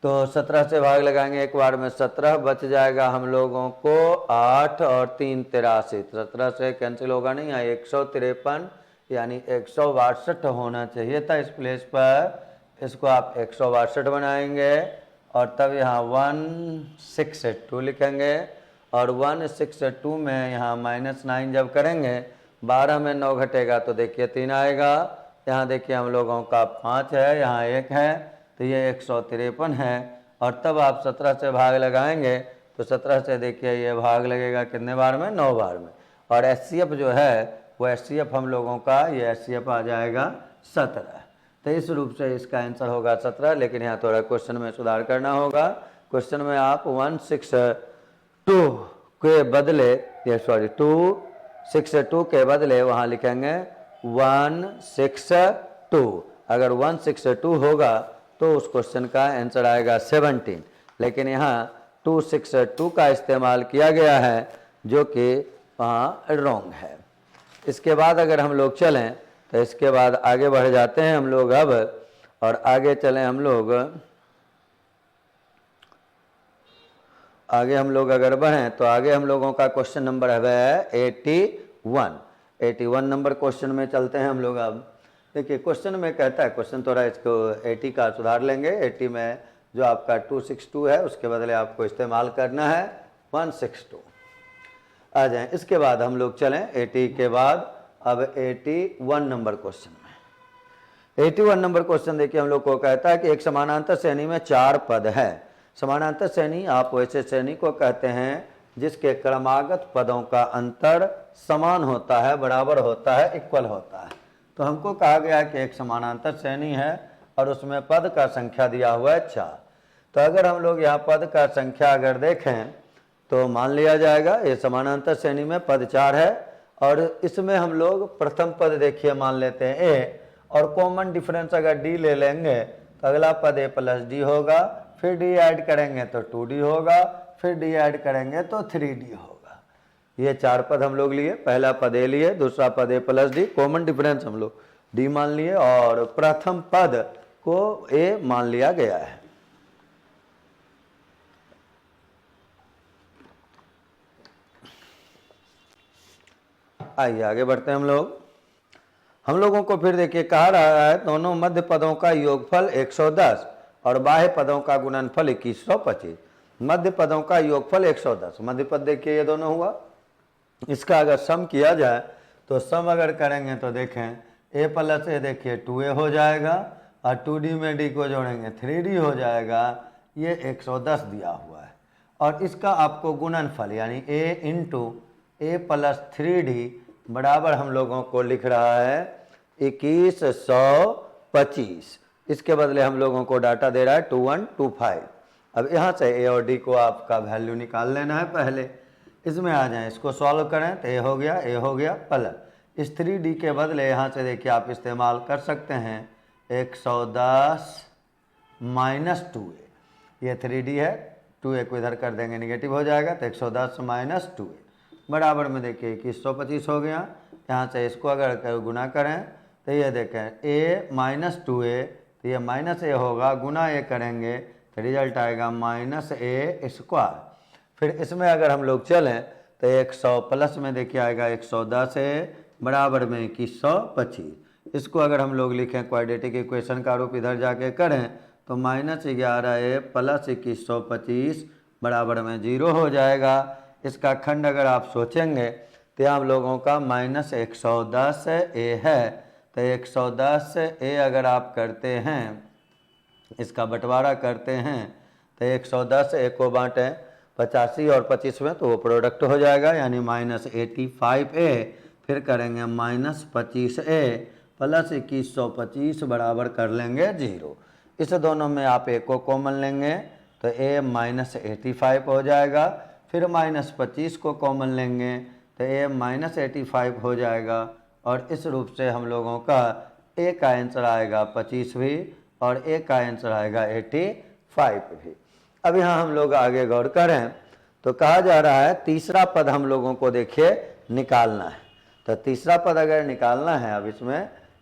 तो 17 से भाग लगाएंगे एक बार में, 17 बच जाएगा हम लोगों को 8 और 3 83। 17 से कैंसिल होगा नहीं, यहाँ 153 यानी 162 होना चाहिए था इस प्लेस पर। इसको आप 162 बनाएंगे और तब यहाँ 162 लिखेंगे और 162 में यहाँ -9 जब करेंगे 12 में 9 घटेगा तो देखिए 3 आएगा। यहाँ देखिए हम लोगों का 5 है, यहाँ 1 है, तो ये 153 है। और तब आप 17 से भाग लगाएंगे तो 17 से देखिए ये भाग लगेगा कितने बार में, 9 बार में। और HCF जो है वो HCF हम लोगों का ये HCF आ जाएगा 17। तो इस रूप से इसका आंसर होगा 17। लेकिन यहाँ थोड़ा क्वेश्चन में सुधार करना होगा। क्वेश्चन में आप 162 के बदले, ये सॉरी 262 के बदले वहाँ लिखेंगे 162। अगर 162 होगा तो उस क्वेश्चन का आंसर आएगा 17। लेकिन यहाँ 262 का इस्तेमाल किया गया है जो कि वहाँ रॉन्ग है। इसके बाद अगर हम लोग चलें तो इसके बाद आगे बढ़ जाते हैं हम लोग अब, और आगे चलें हम लोग, आगे हम लोग अगर बढ़ें तो आगे हम लोगों का क्वेश्चन नंबर है 81 नंबर क्वेश्चन में चलते हैं हम लोग। अब देखिए क्वेश्चन में कहता है, क्वेश्चन थोड़ा इसको 80 का सुधार लेंगे। 80 में जो आपका 262 है उसके बदले आपको इस्तेमाल करना है 162। आ जाएं, इसके बाद हम लोग चलें 80 के बाद अब 81 नंबर क्वेश्चन में। 81 नंबर क्वेश्चन देखिए हम लोग को कहता है कि एक समानांतर श्रेणी में 4 पद है। समानांतर श्रेणी आप वैसे श्रेणी को कहते हैं जिसके क्रमागत पदों का अंतर समान होता है, बराबर होता है, इक्वल होता है। तो हमको कहा गया कि एक समानांतर श्रेणी है और उसमें पद का संख्या दिया हुआ है 4। तो अगर हम लोग यहाँ पद का संख्या अगर देखें तो मान लिया जाएगा ये समानांतर श्रेणी में पद 4 है और इसमें हम लोग प्रथम पद देखिए मान लेते हैं A, और कॉमन डिफरेंस अगर D ले लेंगे तो अगला पद A + D होगा, फिर D ऐड करेंगे तो 2D होगा, फिर D ऐड करेंगे तो 3D होगा। ये 4 पद हम लोग लिए, पहला पद A लिए, दूसरा पद A + D, कॉमन डिफरेंस हम लोग D मान लिए और प्रथम पद को A मान लिया गया है। आइए आगे बढ़ते हैं हम लोगों को फिर देखिए कहा रहा है दोनों मध्य पदों का योगफल 110 और बाह्य पदों का गुणनफल 2125। मध्य पदों का योगफल 110, मध्य पद देखिए ये दोनों हुआ, इसका अगर सम किया जाए तो सम अगर करेंगे तो देखें A + A देखिए 2A हो जाएगा और 2D में D को जोड़ेंगे 3D हो जाएगा। ये 110 दिया हुआ है और इसका आपको गुणनफल यानी A × A + 3D बराबर हम लोगों को लिख रहा है 2125। इसके बदले हम लोगों को डाटा दे रहा है 2125। अब यहाँ से A और D को आपका वैल्यू निकाल लेना है। पहले इसमें आ जाएं, इसको सॉल्व करें तो A हो गया प्लस इस 3D के बदले यहाँ से देखिए आप इस्तेमाल कर सकते हैं 110 - 2A। ये 3D है, 2A को इधर कर देंगे निगेटिव हो जाएगा तो 110 - 2A बराबर में देखिए 2125 हो गया। यहाँ से इसको अगर गुना करें तो ये देखें A - 2A, तो ये -A होगा, गुना A करेंगे तो रिजल्ट आएगा -A²। फिर इसमें अगर हम लोग चलें तो 100 प्लस में देखिए आएगा 110 है बराबर में 2125। इसको अगर हम लोग लिखें क्वाड्रेटिक इक्वेशन का रूप इधर जाके करें तो -11 है प्लस 2125 बराबर में 0 हो जाएगा। इसका खंड अगर आप सोचेंगे तो हम लोगों का -110 ए है, तो 110 ए अगर आप करते हैं, इसका बंटवारा करते हैं तो 110 ए को बांटें 85 और 25 में तो वो प्रोडक्ट हो जाएगा, यानी -85A फिर करेंगे -25A प्लस 2125 बराबर कर लेंगे 0। इस दोनों में आप ए को कॉमन लेंगे तो ए -85 हो जाएगा, फिर -25 को कॉमन लेंगे तो ए -85 हो जाएगा, और इस रूप से हम लोगों का ए का आंसर आएगा 25 भी और ए का आंसर आएगा 85 भी। अब यहाँ हम लोग आगे गौर करें तो कहा जा रहा है तीसरा पद हम लोगों को देखिए निकालना है। तो तीसरा पद अगर निकालना है, अब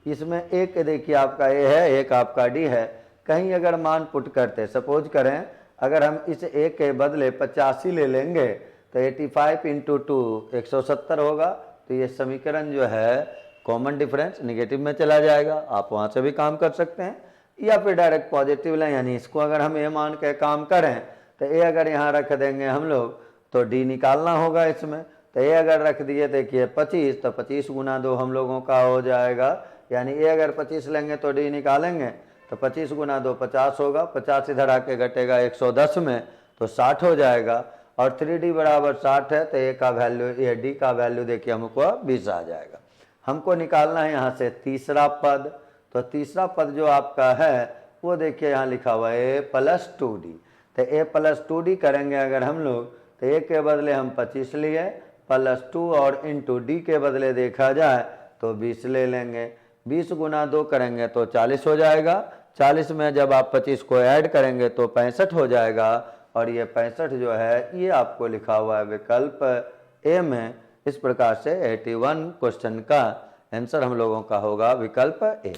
इसमें एक देखिए आपका ए है, एक आपका डी है। कहीं अगर मान पुट करते, सपोज करें अगर हम इस ए के बदले 85 ले लेंगे तो 85 इंटू 2 170 होगा। तो ये समीकरण जो है कॉमन डिफरेंस निगेटिव में चला जाएगा। आप वहाँ से भी काम कर सकते हैं या फिर डायरेक्ट पॉजिटिव लें, यानी इसको अगर हम ए मान के काम करें तो ए अगर यहाँ रख देंगे हम लोग तो डी निकालना होगा इसमें। तो ए अगर रख दिए देखिए 25, तो 25 गुना 2 हम लोगों का हो जाएगा, यानी ए अगर 25 लेंगे तो डी निकालेंगे तो 25 गुना 2 50 होगा, 50 इधर आके घटेगा 110 में तो 60 हो जाएगा, और 3D बराबर 60 है तो ए का वैल्यू, ए डी का वैल्यू देखिए हमको 20 आ जाएगा। हमको निकालना है यहाँ से तीसरा पद। तो तीसरा पद जो आपका है वो देखिए यहाँ लिखा हुआ है ए प्लस 2D। तो ए प्लस 2D करेंगे अगर हम लोग तो ए के बदले हम 25 लिए प्लस 2 और इंटू डी के बदले देखा जाए तो 20 ले लेंगे। 20 गुना 2 करेंगे तो 40 हो जाएगा। 40 में जब आप 25 को ऐड करेंगे तो 65 हो जाएगा, और ये 65 जो है ये आपको लिखा हुआ है विकल्प ए में। इस प्रकार से 81 क्वेश्चन का आंसर हम लोगों का होगा विकल्प ए।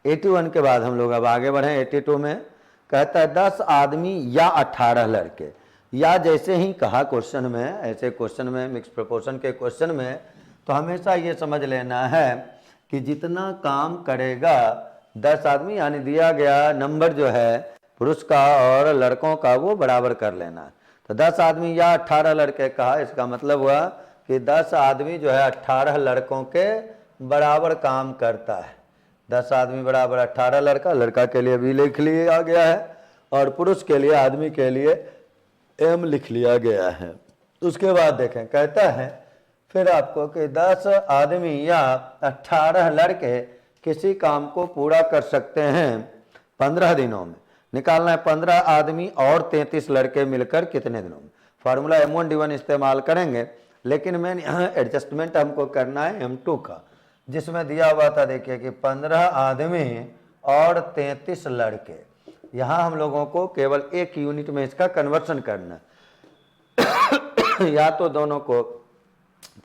81 के बाद हम लोग अब आगे बढ़े 82 में। कहता है 10 आदमी या 18 लड़के, या जैसे ही कहा क्वेश्चन में, ऐसे क्वेश्चन में मिक्स प्रोपोर्शन के क्वेश्चन में तो हमेशा ये समझ लेना है कि जितना काम करेगा 10 आदमी, यानी दिया गया नंबर जो है पुरुष का और लड़कों का वो बराबर कर लेना है। तो 10 आदमी या 18 लड़के कहा, इसका मतलब हुआ कि 10 आदमी जो है 18 लड़कों के बराबर काम करता है। 10 आदमी बराबर 18 लड़का, लड़का के लिए भी लिख लिया गया है और पुरुष के लिए, आदमी के लिए एम लिख लिया गया है। उसके बाद देखें, कहता है फिर आपको कि 10 आदमी या 18 लड़के किसी काम को पूरा कर सकते हैं 15 दिनों में। निकालना है 15 आदमी और 33 लड़के मिलकर कितने दिनों में। फार्मूला M1D1 इस्तेमाल करेंगे, लेकिन मैं यहाँ एडजस्टमेंट हमको करना है M2 का, जिसमें दिया हुआ था देखिए कि 15 आदमी और 33 लड़के। यहाँ हम लोगों को केवल एक यूनिट में इसका कन्वर्सन करना है। या तो दोनों को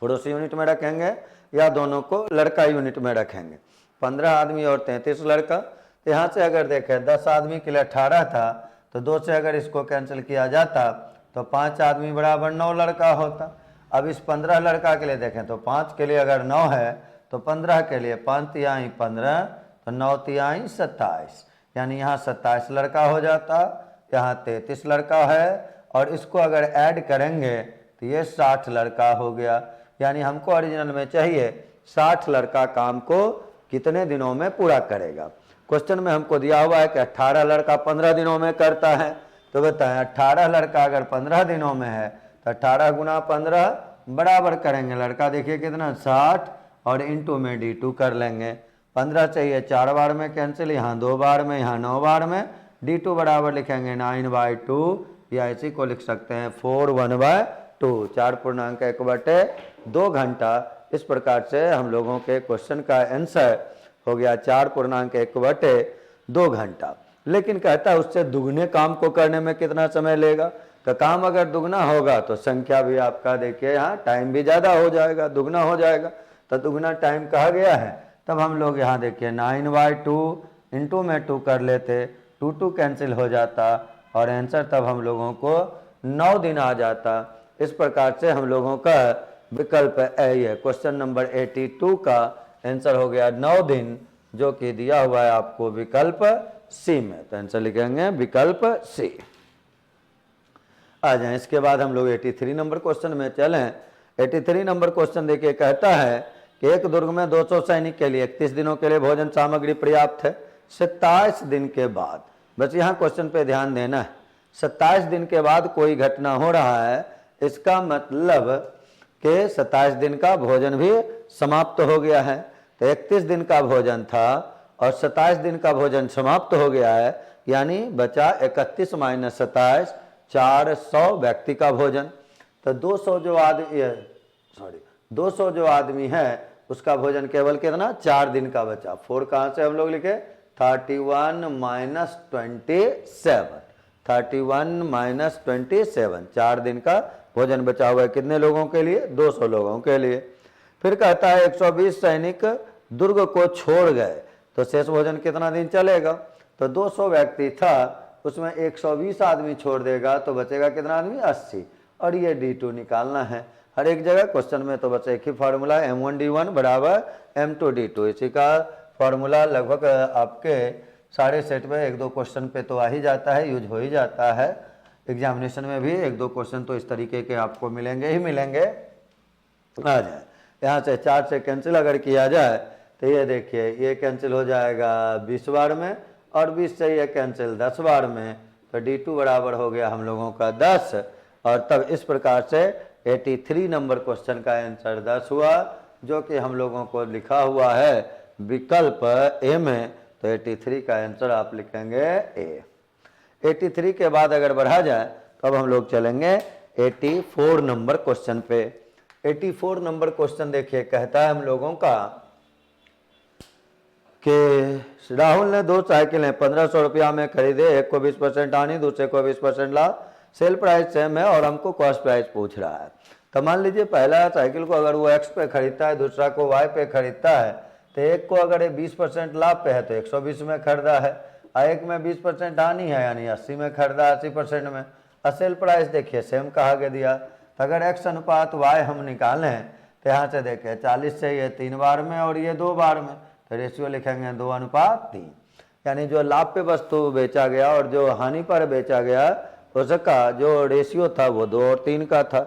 पुरुष यूनिट में रखेंगे या दोनों को लड़का यूनिट में रखेंगे। 15 आदमी और 33 लड़का। तो यहाँ से अगर देखें 10 आदमी के लिए 18 था तो 2 से अगर इसको कैंसिल किया जाता तो 5 आदमी बराबर 9 लड़का होता। अब इस 15 लड़का के लिए देखें तो 5 के लिए अगर 9 है तो 15 के लिए 5 तिहाई 15 तो 9 तिहाई 27, यानी यहाँ 27 लड़का हो जाता, यहाँ 33 लड़का है, और इसको अगर ऐड करेंगे तो ये 60 लड़का हो गया। यानी हमको ओरिजिनल में चाहिए 60 लड़का काम को कितने दिनों में पूरा करेगा। क्वेश्चन में हमको दिया हुआ है कि 18 लड़का 15 दिनों में करता है। तो बताएं 18 लड़का अगर 15 दिनों में है तो 18 गुना 15 बराबर करेंगे, लड़का देखिए कितना 60 और इंटू में D2 कर लेंगे। 15 चाहिए 4 बार में कैंसिल, यहाँ 2 बार में, यहाँ 9 बार में। D2 बराबर लिखेंगे 9/2, या इसी को लिख सकते हैं 4/1/2, 4.1/2 घंटा। इस प्रकार से हम लोगों के क्वेश्चन का आंसर हो गया 4.1/2 घंटा। लेकिन कहता है उससे दुगने काम को करने में कितना समय लेगा। तो काम अगर दुगना होगा तो संख्या भी आपका देखिए यहाँ टाइम भी ज़्यादा हो जाएगा, दुगना हो जाएगा। तो दुगना टाइम कहा गया है, तब हम लोग यहाँ देखिए 9/2 इंटू में 2 कर लेते, 2 कैंसिल हो जाता और आंसर तब हम लोगों को 9 दिन आ जाता। इस प्रकार से हम लोगों का विकल्प ए है। क्वेश्चन नंबर 82 का आंसर हो गया 9 दिन, जो कि दिया हुआ है आपको विकल्प सी में। तो आंसर लिखेंगे विकल्प सी। आ जाए इसके बाद हम लोग 83 नंबर क्वेश्चन में चलें। 83 नंबर क्वेश्चन देखिए, कहता है कि एक दुर्ग में 200 सैनिक के लिए 31 दिनों के लिए भोजन सामग्री पर्याप्त है। 27 दिन के बाद, बस यहाँ क्वेश्चन पे ध्यान देना है, 27 दिन के बाद कोई घटना हो रहा है, इसका मतलब कि 27 दिन का भोजन भी समाप्त हो गया है। तो 31 दिन का भोजन था और 27 दिन का भोजन समाप्त हो गया है, यानी बचा 31 माइनस 27, 400 व्यक्ति का भोजन। तो 200 जो आदमी है उसका भोजन केवल कितना, 4 दिन का बचा। 4 कहाँ से हम लोग लिखे, 31 माइनस 27, 31 माइनस 27, 4 दिन का भोजन बचा हुआ है। कितने लोगों के लिए, 200 लोगों के लिए। फिर कहता है 120 सैनिक दुर्ग को छोड़ गए, तो शेष भोजन कितना दिन चलेगा। तो 200 व्यक्ति था, उसमें 120 आदमी छोड़ देगा तो बचेगा कितना आदमी, 80। और ये D2 निकालना है। हर एक जगह क्वेश्चन में तो बस एक ही फार्मूला, M1D1 बराबर M2D2। इसी का फार्मूला लगभग आपके सारे सेट में 1-2 क्वेश्चन पे तो आ ही जाता है, यूज हो ही जाता है। एग्जामिनेशन में भी 1-2 क्वेश्चन तो इस तरीके के आपको मिलेंगे ही मिलेंगे। आ जाए यहाँ से 4 से कैंसिल अगर किया जाए तो ये देखिए, ये कैंसिल हो जाएगा 20 बार में, और 20 से ये कैंसिल 10 बार में। तो D2 बराबर हो गया हम लोगों का 10। और तब इस प्रकार से 83 नंबर क्वेश्चन का आंसर 10 हुआ, जो कि हम लोगों को लिखा हुआ है विकल्प ए में। तो 83 का आंसर आप लिखेंगे ए। 83 के बाद अगर बढ़ा जाए तो अब हम लोग चलेंगे 84 नंबर क्वेश्चन पे। 84 नंबर क्वेश्चन देखिए, कहता है हम लोगों का कि राहुल ने 2 साइकिलें 1500 रुपया में खरीदे, एक को 20% हानि, दूसरे को 20% लाभ। सेल प्राइस सेम है और हमको कॉस्ट प्राइस पूछ रहा है। तो मान लीजिए पहला साइकिल को अगर वो X पे खरीदता है, दूसरा को Y पे खरीदता है, तो एक को अगर 20% लाभ पे है तो 120 में खरीदा है, और एक में 20% हानि है यानी 80 में खरीदा, 80% में। और सेल प्राइस देखिए सेम कहा गया दिया। तो अगर X अनुपात Y हम निकालें तो यहाँ से देखिए 40 से ये 3 बार में और ये 2 बार में, तो रेशियो लिखेंगे 2:3। यानी जो लाभ पे वस्तु बेचा गया और जो हानि पर बेचा गया उसका जो रेशियो था वो 2 और 3 का था।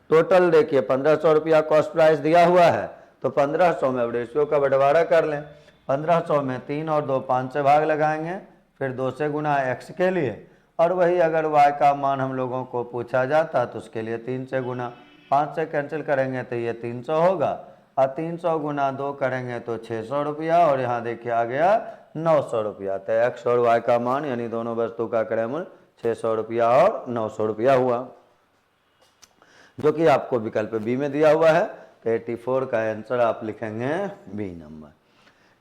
टोटल देखिए 1500 रुपया कॉस्ट प्राइस दिया हुआ है, तो 1500 में अब रेशियो का बंटवारा कर लें। 1500 में 3 और 2 5 से भाग लगाएंगे, फिर 2 से गुना X के लिए, और वही अगर Y का मान हम लोगों को पूछा जाता तो उसके लिए 3 से गुना। 5 से कैंसिल करेंगे तो ये 300 होगा, और 300 गुना 2 करेंगे तो 600 रुपया, और यहाँ देखिए आ गया 900 रुपया। तो X और Y का मान यानी दोनों वस्तु का क्रय मूल्य 600 रुपया और 900 रुपया हुआ, जो कि आपको विकल्प बी में दिया हुआ है। तो 84 का आंसर आप लिखेंगे बी नंबर।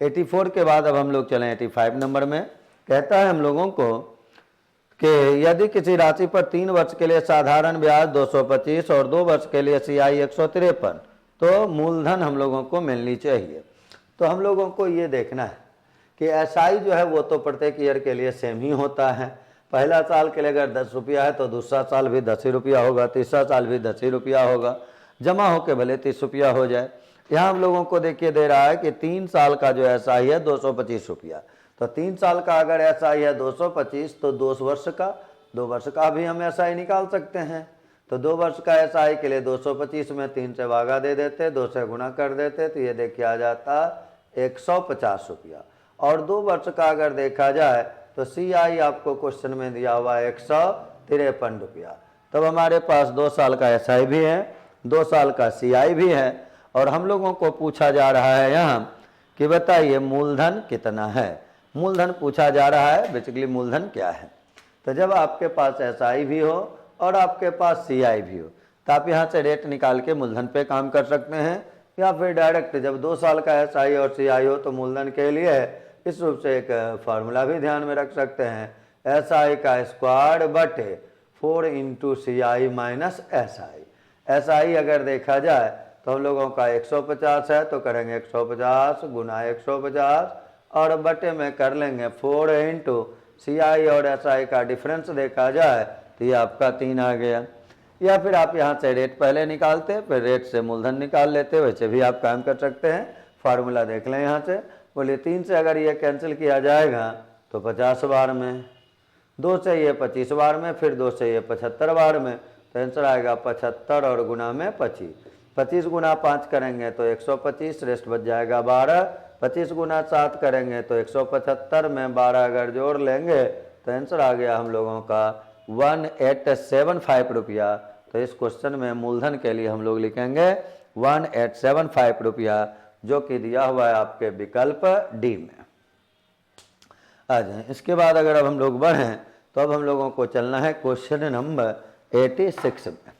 84 के बाद अब हम लोग चलें 85 नंबर में। कहता है हम लोगों को कि यदि किसी राशि पर 3 वर्ष के लिए साधारण ब्याज 225 और 2 वर्ष के लिए CI 153, तो मूलधन हम लोगों को मिलनी चाहिए। तो हम लोगों को ये देखना है कि SI जो है वो तो प्रत्येक ईयर के लिए सेम ही होता है। पहला साल के लिए अगर 10 रुपया है तो दूसरा साल भी 10 ही रुपया होगा, तीसरा साल भी 10 ही रुपया होगा, जमा होके भले 30 रुपया हो जाए। यहाँ हम लोगों को देखिए दे रहा है कि 3 साल का जो SI है 225 रुपया। तो 3 साल का अगर SI है 225, तो 2 वर्ष का भी हम SI निकाल सकते हैं। तो 2 वर्ष का SI के लिए 225 में 3 से भागा दे देते, 2 से गुना कर देते, तो ये देखिए आ जाता 150 रुपया। और 2 वर्ष का अगर देखा जाए तो CI आपको क्वेश्चन में दिया हुआ 153 रुपया। तब हमारे पास 2 साल का SI भी है, 2 साल का CI भी है, और हम लोगों को पूछा जा रहा है यहाँ कि बताइए मूलधन कितना है। मूलधन पूछा जा रहा है, बेसिकली मूलधन क्या है। तो जब आपके पास SI भी हो और आपके पास CI भी हो, तो आप यहाँ से रेट निकाल के मूलधन पे काम कर सकते हैं, या फिर डायरेक्ट जब 2 साल का SI और CI हो तो मूलधन के लिए इस रूप से एक फार्मूला भी ध्यान में रख सकते हैं, SI का स्क्वायर बटे 4 into CI minus SI। SI अगर देखा जाए तो हम लोगों का 150 है, तो करेंगे 150 गुना 150 और बटे में कर लेंगे 4 इंटू CI और SI का डिफरेंस देखा जाए तो ये आपका 3 आ गया। या फिर आप यहाँ से रेट पहले निकालते फिर रेट से मूलधन निकाल लेते, वैसे भी आप काम कर सकते हैं। फार्मूला देख लें यहाँ से, बोलिए 3 से अगर ये कैंसिल किया जाएगा तो 50 बार में, 2 से ये 25 बार में, फिर 2 से ये 75 बार में, तो आंसर आएगा 75 और गुना में 25। 25 गुना 5 करेंगे तो 125, रेस्ट बच जाएगा 12। 25 गुना 7 करेंगे तो 175 में 12 अगर जोड़ लेंगे तो आंसर आ गया हम लोगों का 1875 रुपया। तो इस क्वेश्चन में मूलधन के लिए हम लोग लिखेंगे 1875 रुपया, जो कि दिया हुआ है आपके विकल्प डी में। आ जाए, इसके बाद अगर अब हम लोग बढ़ें तो अब हम लोगों को चलना है क्वेश्चन नंबर 86 में।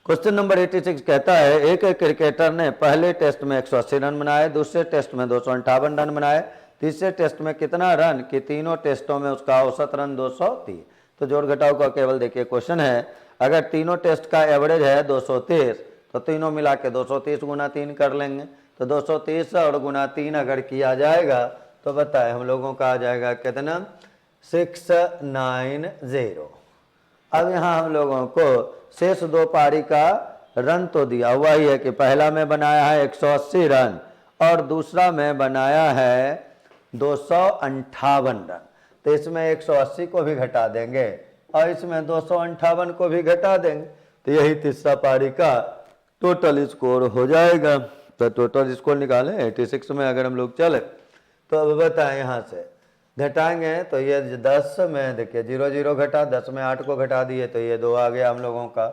क्वेश्चन नंबर 86 कहता है एक क्रिकेटर ने पहले टेस्ट में 180 रन बनाए, दूसरे टेस्ट में 258 रन बनाए, तीसरे टेस्ट में कितना रन कि तीनों टेस्टों में उसका औसत रन 230। तो जोड़ घटाव का केवल देखिए क्वेश्चन है, अगर तीनों टेस्ट का एवरेज है 230 तो तीनों मिला के 230 गुना 3 कर लेंगे। तो 230 और गुना 3 अगर किया जाएगा तो बताए हम लोगों का आ जाएगा कितना 690। अब यहाँ हम लोगों को शेष 2 पारी का रन तो दिया हुआ ही है कि पहला में बनाया है 180 रन और दूसरा में बनाया है 258 रन। तो इसमें 180 को भी घटा देंगे और इसमें 258 को भी घटा देंगे, तो यही तीसरा पारी का टोटल स्कोर हो जाएगा। तो टोटल स्कोर निकालें 86 में अगर हम लोग चले तो अब बताएं यहाँ से घटाएंगे तो ये 10 में देखिए 0 0 घटा, 10 में 8 को घटा दिए तो ये 2 आ गया हम लोगों का।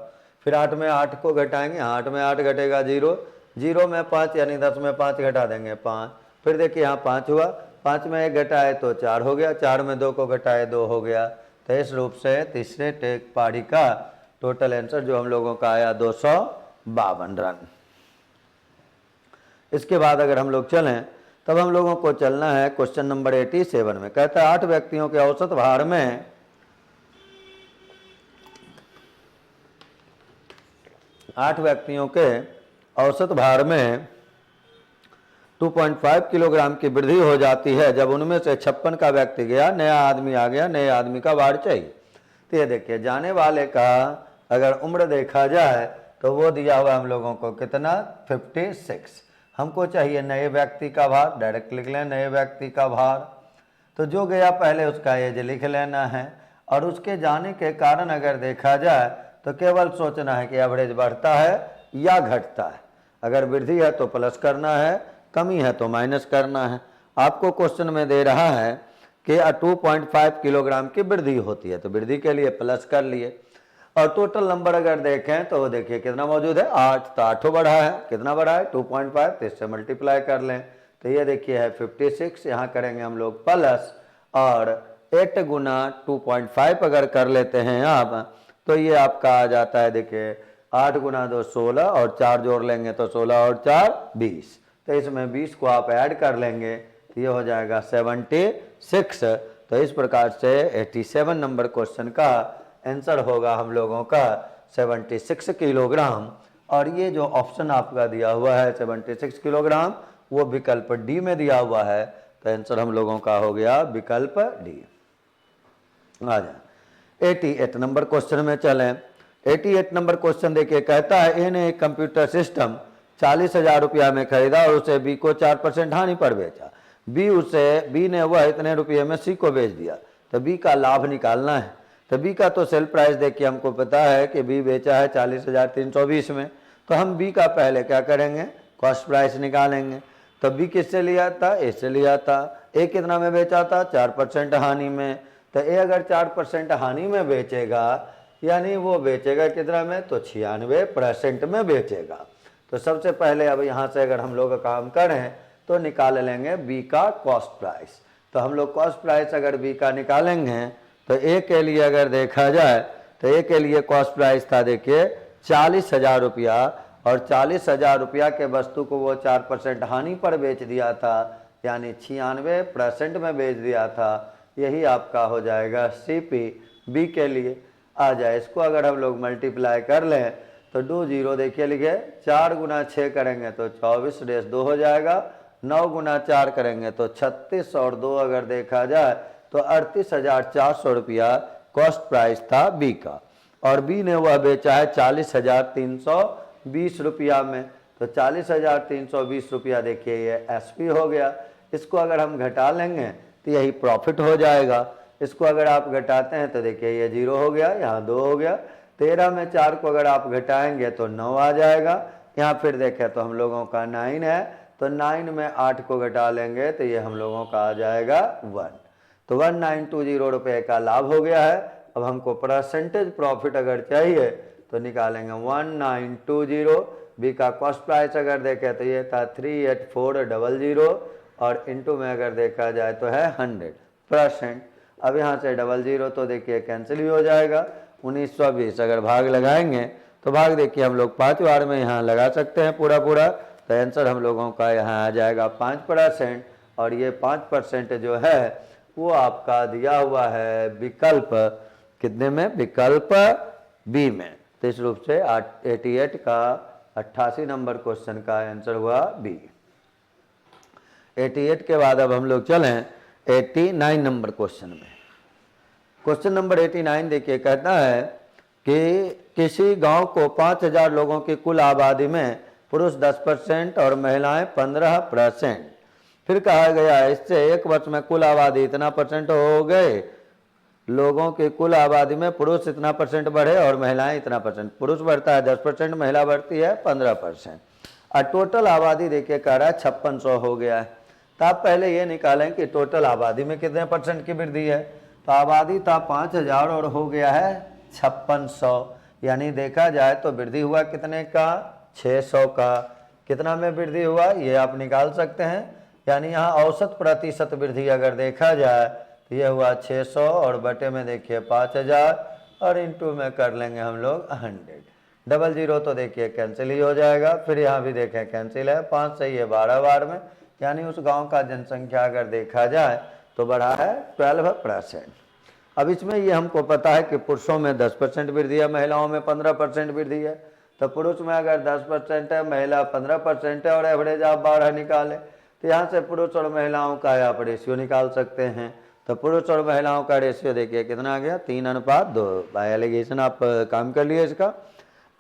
फिर 8 में 8 को घटाएंगे, 8 में 8 घटेगा 0, 0 में 5 यानी 10 में 5 घटा देंगे 5। फिर देखिए यहाँ 5 हुआ, 5 में 1 घटाए तो 4 हो गया, 4 में 2 को घटाए 2 हो गया। तो इस रूप से तीसरे टेक पारी का टोटल आंसर जो हम लोगों का आया 252 रन। इसके बाद अगर हम लोग चलें तब हम लोगों को चलना है क्वेश्चन नंबर 87 में। कहता है 8 व्यक्तियों के औसत भार में 8 व्यक्तियों के औसत भार में 2.5 किलोग्राम की वृद्धि हो जाती है जब उनमें से 56 का व्यक्ति गया, नया आदमी आ गया, नए आदमी का भार चाहिए। तो ये देखिए जाने वाले का अगर उम्र देखा जाए तो वो दिया हुआ हम लोगों को कितना 56। हमको चाहिए नए व्यक्ति का भार, डायरेक्ट लिख लें नए व्यक्ति का भार। तो जो गया पहले उसका एज लिख लेना है और उसके जाने के कारण अगर देखा जाए तो केवल सोचना है कि एवरेज बढ़ता है या घटता है। अगर वृद्धि है तो प्लस करना है, कमी है तो माइनस करना है। आपको क्वेश्चन में दे रहा है कि 2.5 किलोग्राम की वृद्धि होती है, तो वृद्धि के लिए प्लस कर लिए। और टोटल नंबर अगर देखें तो देखिए कितना मौजूद है 8, तो 8 बढ़ा है, कितना बढ़ा है 2.5, तो इससे मल्टीप्लाई कर लें तो ये देखिए है 56। यहाँ करेंगे हम लोग प्लस और 8 गुना 2.5 अगर कर लेते हैं आप तो ये आपका आ जाता है देखिए 8 गुना 2 16 और 4 जोड़ लेंगे तो 16 और 4 20। तो इसमें 20 को आप ऐड कर लेंगे तो ये हो जाएगा 76। तो इस प्रकार से 87 नंबर क्वेश्चन का आंसर होगा हम लोगों का 76 किलोग्राम। और ये जो ऑप्शन आपका दिया हुआ है 76 किलोग्राम वो विकल्प डी में दिया हुआ है, तो आंसर हम लोगों का हो गया विकल्प डी। आ जाए 88 नंबर क्वेश्चन में चलें। 88 नंबर क्वेश्चन देखिए कहता है ए ने एक कंप्यूटर सिस्टम 40,000 रुपया में खरीदा और उसे बी को 4% हानि पर बेचा। बी ने वह इतने रुपये में सी को बेच दिया, तो बी का लाभ निकालना है। तो बी का तो सेल प्राइस देखिए हमको पता है कि बी बेचा है 40,320 में, तो हम बी का पहले क्या करेंगे कॉस्ट प्राइस निकालेंगे। तो बी किससे लिया था, ए से लिया था। ए कितना में बेचा था 4% हानि में, तो ए अगर 4% हानि में बेचेगा यानी वो बेचेगा कितना में तो 96% में बेचेगा। तो सबसे पहले अब यहाँ से अगर हम लोग काम करें तो निकाल लेंगे बी का कॉस्ट प्राइस। तो हम लोग कॉस्ट प्राइस अगर बी का निकालेंगे तो ए के लिए अगर देखा जाए तो ए के लिए कॉस्ट प्राइस था देखिए 40,000 रुपया और 40,000 रुपया के वस्तु को वो 4% हानि पर बेच दिया था यानी 96% में बेच दिया था। यही आपका हो जाएगा सीपी। बी के लिए आ जाए, इसको अगर हम लोग मल्टीप्लाई कर लें तो 2 0 देखिए लिखे 4 गुना 6 करेंगे तो 24 डेस 2 हो जाएगा, 9 गुना 4 करेंगे तो 36 और 2 अगर देखा जाए तो 38,400 रुपया कॉस्ट प्राइस था बी का। और बी ने वह बेचा है 40,320 रुपया में। तो 40,320 रुपया देखिए ये एसपी हो गया। इसको अगर हम घटा लेंगे तो यही प्रॉफिट हो जाएगा। इसको अगर आप घटाते हैं तो देखिए ये 0 हो गया, यहाँ 2 हो गया। 13 में 4 को अगर आप घटाएंगे तो 9 आ जाएगा। यहाँ फिर देखें तो हम लोगों का 9 है, तो 9 में 8 को घटा लेंगे तो ये हम लोगों का आ जाएगा 1। तो 1920 रुपये का लाभ हो गया है। अब हमको परसेंटेज प्रॉफिट अगर चाहिए तो निकालेंगे 1920। बी का कॉस्ट प्राइस अगर देखें तो ये था 38400 और इनटू में अगर देखा जाए तो है 100%। अब यहाँ से 00 तो देखिए कैंसिल ही हो जाएगा। 1920 अगर भाग लगाएंगे तो भाग देखिए हम लोग 5 बार में यहाँ लगा सकते हैं पूरा। तो आंसर हम लोगों का यहाँ आ जाएगा 5%। और ये 5% जो है वो आपका दिया हुआ है विकल्प कितने में, विकल्प बी में। तो इस रूप से 88 का 88 नंबर क्वेश्चन का आंसर हुआ बी। 88 के बाद अब हम लोग चलें 89 नंबर क्वेश्चन में। क्वेश्चन नंबर 89 देखिए कहता है कि किसी गांव को 5000 लोगों की कुल आबादी में पुरुष 10% और महिलाएं 15%। फिर कहा गया है इससे एक वर्ष में कुल आबादी इतना % हो गए, लोगों की कुल आबादी में पुरुष इतना % बढ़े और महिलाएं इतना %। पुरुष बढ़ता है 10%, महिला बढ़ती है 15%। और टोटल आबादी देखिए कह रहा है 5600 हो गया है। तो आप पहले ये निकालें कि टोटल आबादी में कितने % की वृद्धि है। तो आबादी था 5000 और हो गया है 5600, यानी देखा जाए तो वृद्धि हुआ कितने का, 600 का। कितना में वृद्धि हुआ ये आप निकाल सकते हैं, यानी यहाँ औसत प्रतिशत वृद्धि अगर देखा जाए तो ये हुआ 600 और बटे में देखिए 5000 और इनटू में कर लेंगे हम लोग 100। 00 तो देखिए कैंसिल ही हो जाएगा। फिर यहाँ भी देखें कैंसिल है, 5 से ये 12 बार में, यानी उस गांव का जनसंख्या अगर देखा जाए तो बढ़ा है 12%। अब इसमें ये हमको पता है कि पुरुषों में 10% वृद्धि है, महिलाओं में 15% वृद्धि है। तो पुरुष में अगर 10% है, महिला 15% है और एवरेज आप 12 निकालें तो यहाँ से पुरुष और महिलाओं का आप रेशियो निकाल सकते हैं। तो पुरुष और महिलाओं का रेशियो देखिए कितना आ गया, 3:2। बाय एलिगेशन आप काम कर लिए इसका।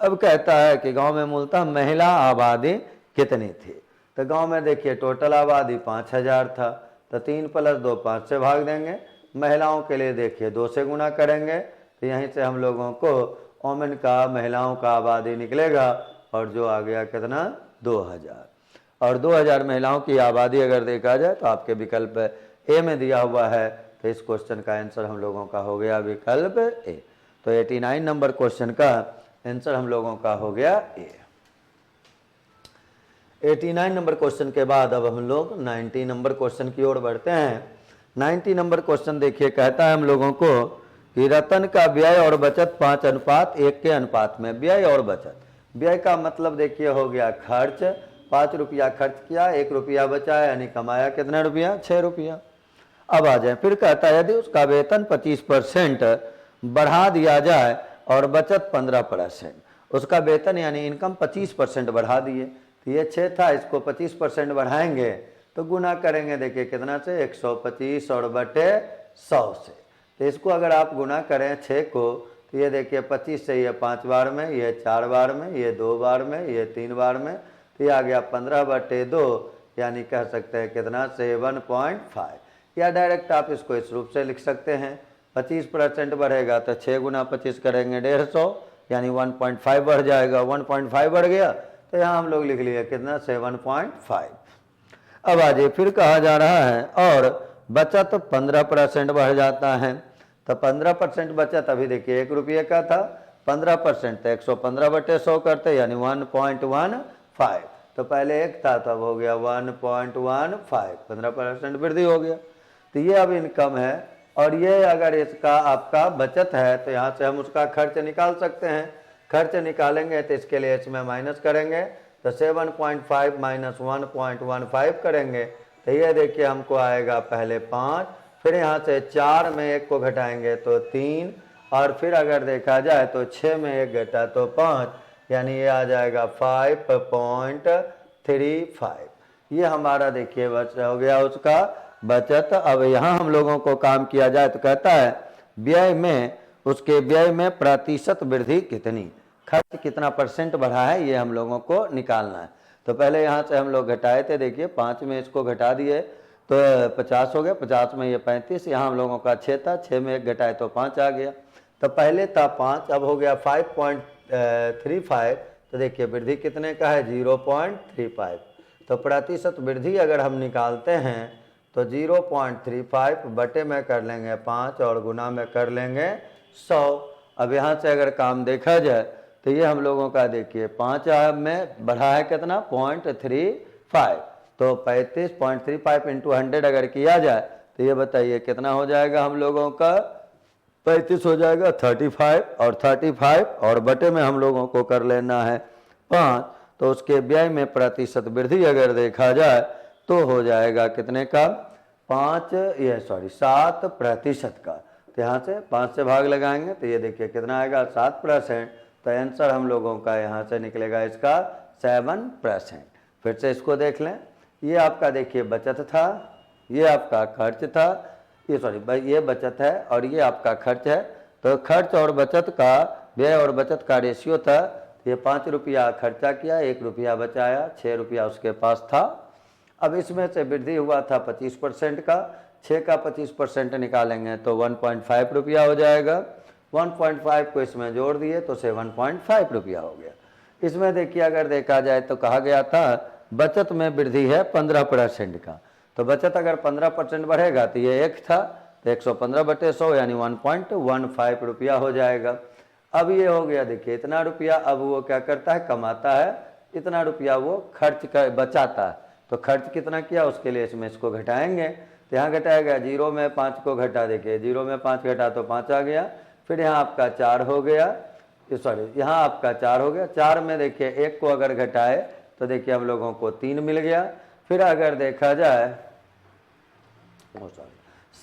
अब कहता है कि गांव में मूलतः महिला आबादी कितनी थी। तो गांव में देखिए टोटल आबादी 5000 था, तो 3 + 2 5 से भाग देंगे। महिलाओं के लिए देखिए 2 से गुना करेंगे, तो यहीं से हम लोगों को ओमेन का, महिलाओं का आबादी निकलेगा और जो आ गया कितना, 2000। और 2000 महिलाओं की आबादी अगर देखा जाए तो आपके विकल्प ए में दिया हुआ है। तो इस क्वेश्चन का आंसर हम लोगों का हो गया विकल्प ए। तो 89 नंबर क्वेश्चन का आंसर हम लोगों का हो गया ए। 89 नंबर क्वेश्चन के बाद अब हम लोग 90 नंबर क्वेश्चन की ओर बढ़ते हैं। 90 नंबर क्वेश्चन देखिए कहता है हम लोगों को कि रतन का व्यय और बचत 5:1 के अनुपात में। व्यय और बचत, व्यय का मतलब देखिए हो गया खर्च। 5 रुपया खर्च किया, 1 रुपया बचा, यानी कमाया कितना रुपया, 6 रुपया। अब आ जाए, फिर कहता है यदि उसका वेतन 25% बढ़ा दिया जाए और बचत 15%। उसका वेतन यानी इनकम 25% बढ़ा दिए, तो ये 6 था, इसको 25% बढ़ाएंगे तो गुना करेंगे देखिए कितना से, 125 और बटे 100 से। तो इसको अगर आप गुना करें 6 को तो ये देखिए 25 से ये 5 बार में, ये 4 बार में, ये 2 बार में, ये 3 बार में, तो ये आ गया 15/2, यानी कह सकते हैं कितना, 7.5। या डायरेक्ट आप इसको इस रूप से लिख सकते हैं, 25% बढ़ेगा तो 6 × 25 करेंगे 150, यानी 1.5 बढ़ जाएगा। 1.5 बढ़ गया तो यहाँ हम लोग लिख लिए कितना, 7.5। अब आज फिर कहा जा रहा है और बचत 15% बढ़ जाता है। तो 15% बचत अभी देखिए 1 रुपये का था, 15% तो 115/100 करते, यानी 1.15। तो पहले 1 था तब हो गया 1.15, 15% वृद्धि हो गया। तो ये अब इनकम है और ये अगर इसका आपका बचत है तो यहाँ से हम उसका खर्च निकाल सकते हैं। खर्च निकालेंगे तो इसके लिए इसमें माइनस करेंगे, तो 7.5 - 1.15 करेंगे तो ये देखिए हमको आएगा पहले 5, फिर यहाँ से 4 में 1 को घटाएंगे तो 3, और फिर अगर देखा जाए तो 6 में 1 घटा तो 5, यानी ये आ जाएगा 5.35। ये हमारा देखिए बच हो गया उसका बचत। अब यहाँ हम लोगों को काम किया जाए तो कहता है व्यय में उसके व्यय में प्रतिशत वृद्धि कितनी, खर्च कितना परसेंट बढ़ा है, ये हम लोगों को निकालना है। तो पहले यहाँ से हम लोग घटाए थे, देखिए 5 में इसको घटा दिए तो 50 हो गया, 50 में ये 35, यहाँ हम लोगों का 6 था, 6 में 1 घटाए तो 5 आ गया। तो पहले था 5, अब हो गया 5.35, तो देखिए वृद्धि कितने का है 0.35। तो प्रतिशत वृद्धि अगर हम निकालते हैं तो 0.35 बटे में कर लेंगे 5 और गुना में कर लेंगे 100। अब यहाँ से अगर काम देखा जाए तो ये हम लोगों का देखिए 5 में बढ़ा है कितना 0.35, तो 35.35 इंटू 100 अगर किया जाए तो ये बताइए कितना हो जाएगा हम लोगों का 35 हो जाएगा 35, और 35 और बटे में हम लोगों को कर लेना है 5। तो उसके व्यय में प्रतिशत वृद्धि अगर देखा जाए तो हो जाएगा कितने का 7% का। तो यहाँ से 5 से भाग लगाएंगे तो ये देखिए कितना आएगा 7%। तो आंसर हम लोगों का यहाँ से निकलेगा इसका 7%। फिर से इसको देख लें, ये आपका देखिए बचत था, ये आपका खर्च था, ये भाई ये बचत है और ये आपका खर्च है। तो खर्च और बचत का, व्यय और बचत का रेशियो था, ये 5 रुपया खर्चा किया, 1 रुपया बचाया, 6 रुपया उसके पास था। अब इसमें से वृद्धि हुआ था 25% का, 6 का 25% निकालेंगे तो 1.5 रुपया हो जाएगा। 1.5 को इसमें जोड़ दिए तो 7.5 रुपया हो गया। इसमें देखिए अगर देखा जाए तो कहा गया था बचत में वृद्धि है 15% का, तो बचत अगर 15% बढ़ेगा तो ये 1 था, तो 115/100 यानी 1.15 रुपया हो जाएगा। अब ये हो गया देखिए इतना रुपया, अब वो क्या करता है कमाता है, इतना रुपया वो खर्च कर बचाता है। तो खर्च कितना किया उसके लिए इसमें इसको घटाएंगे, तो यहाँ घटाएगा 0 में 5 को घटा, देखिए 0 में 5 घटा तो 5 आ गया। फिर यहाँ आपका 4 हो गया, यहाँ आपका 4 हो गया। 4 में देखिए 1 को अगर घटाए तो देखिए हम लोगों को 3 मिल गया। फिर अगर देखा जाए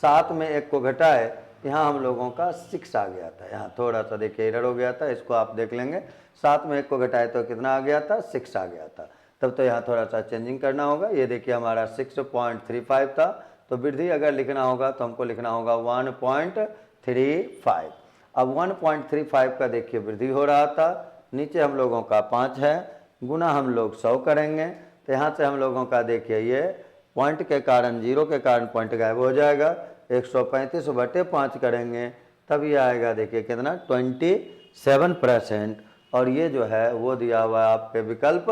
7 में 1 को घटाए, यहाँ हम लोगों का 6 आ गया था। यहाँ थोड़ा सा देखिए एरर हो गया था, इसको आप देख लेंगे। 7 में 1 को घटाए तो कितना आ गया था 6 आ गया था, तब तो यहाँ थोड़ा सा चेंजिंग करना होगा। ये देखिए हमारा 6.35 था, तो वृद्धि अगर लिखना होगा तो हमको लिखना होगा 1.35। अब 1.35 का देखिए वृद्धि हो रहा था, नीचे हम लोगों का 5 है, गुना हम लोग 100 करेंगे। तो यहाँ से हम लोगों का देखिए ये पॉइंट के कारण, 0 के कारण पॉइंट गायब हो जाएगा। 135/5 करेंगे तब ये आएगा देखिए कितना 27%। और ये जो है वो दिया हुआ है आपके विकल्प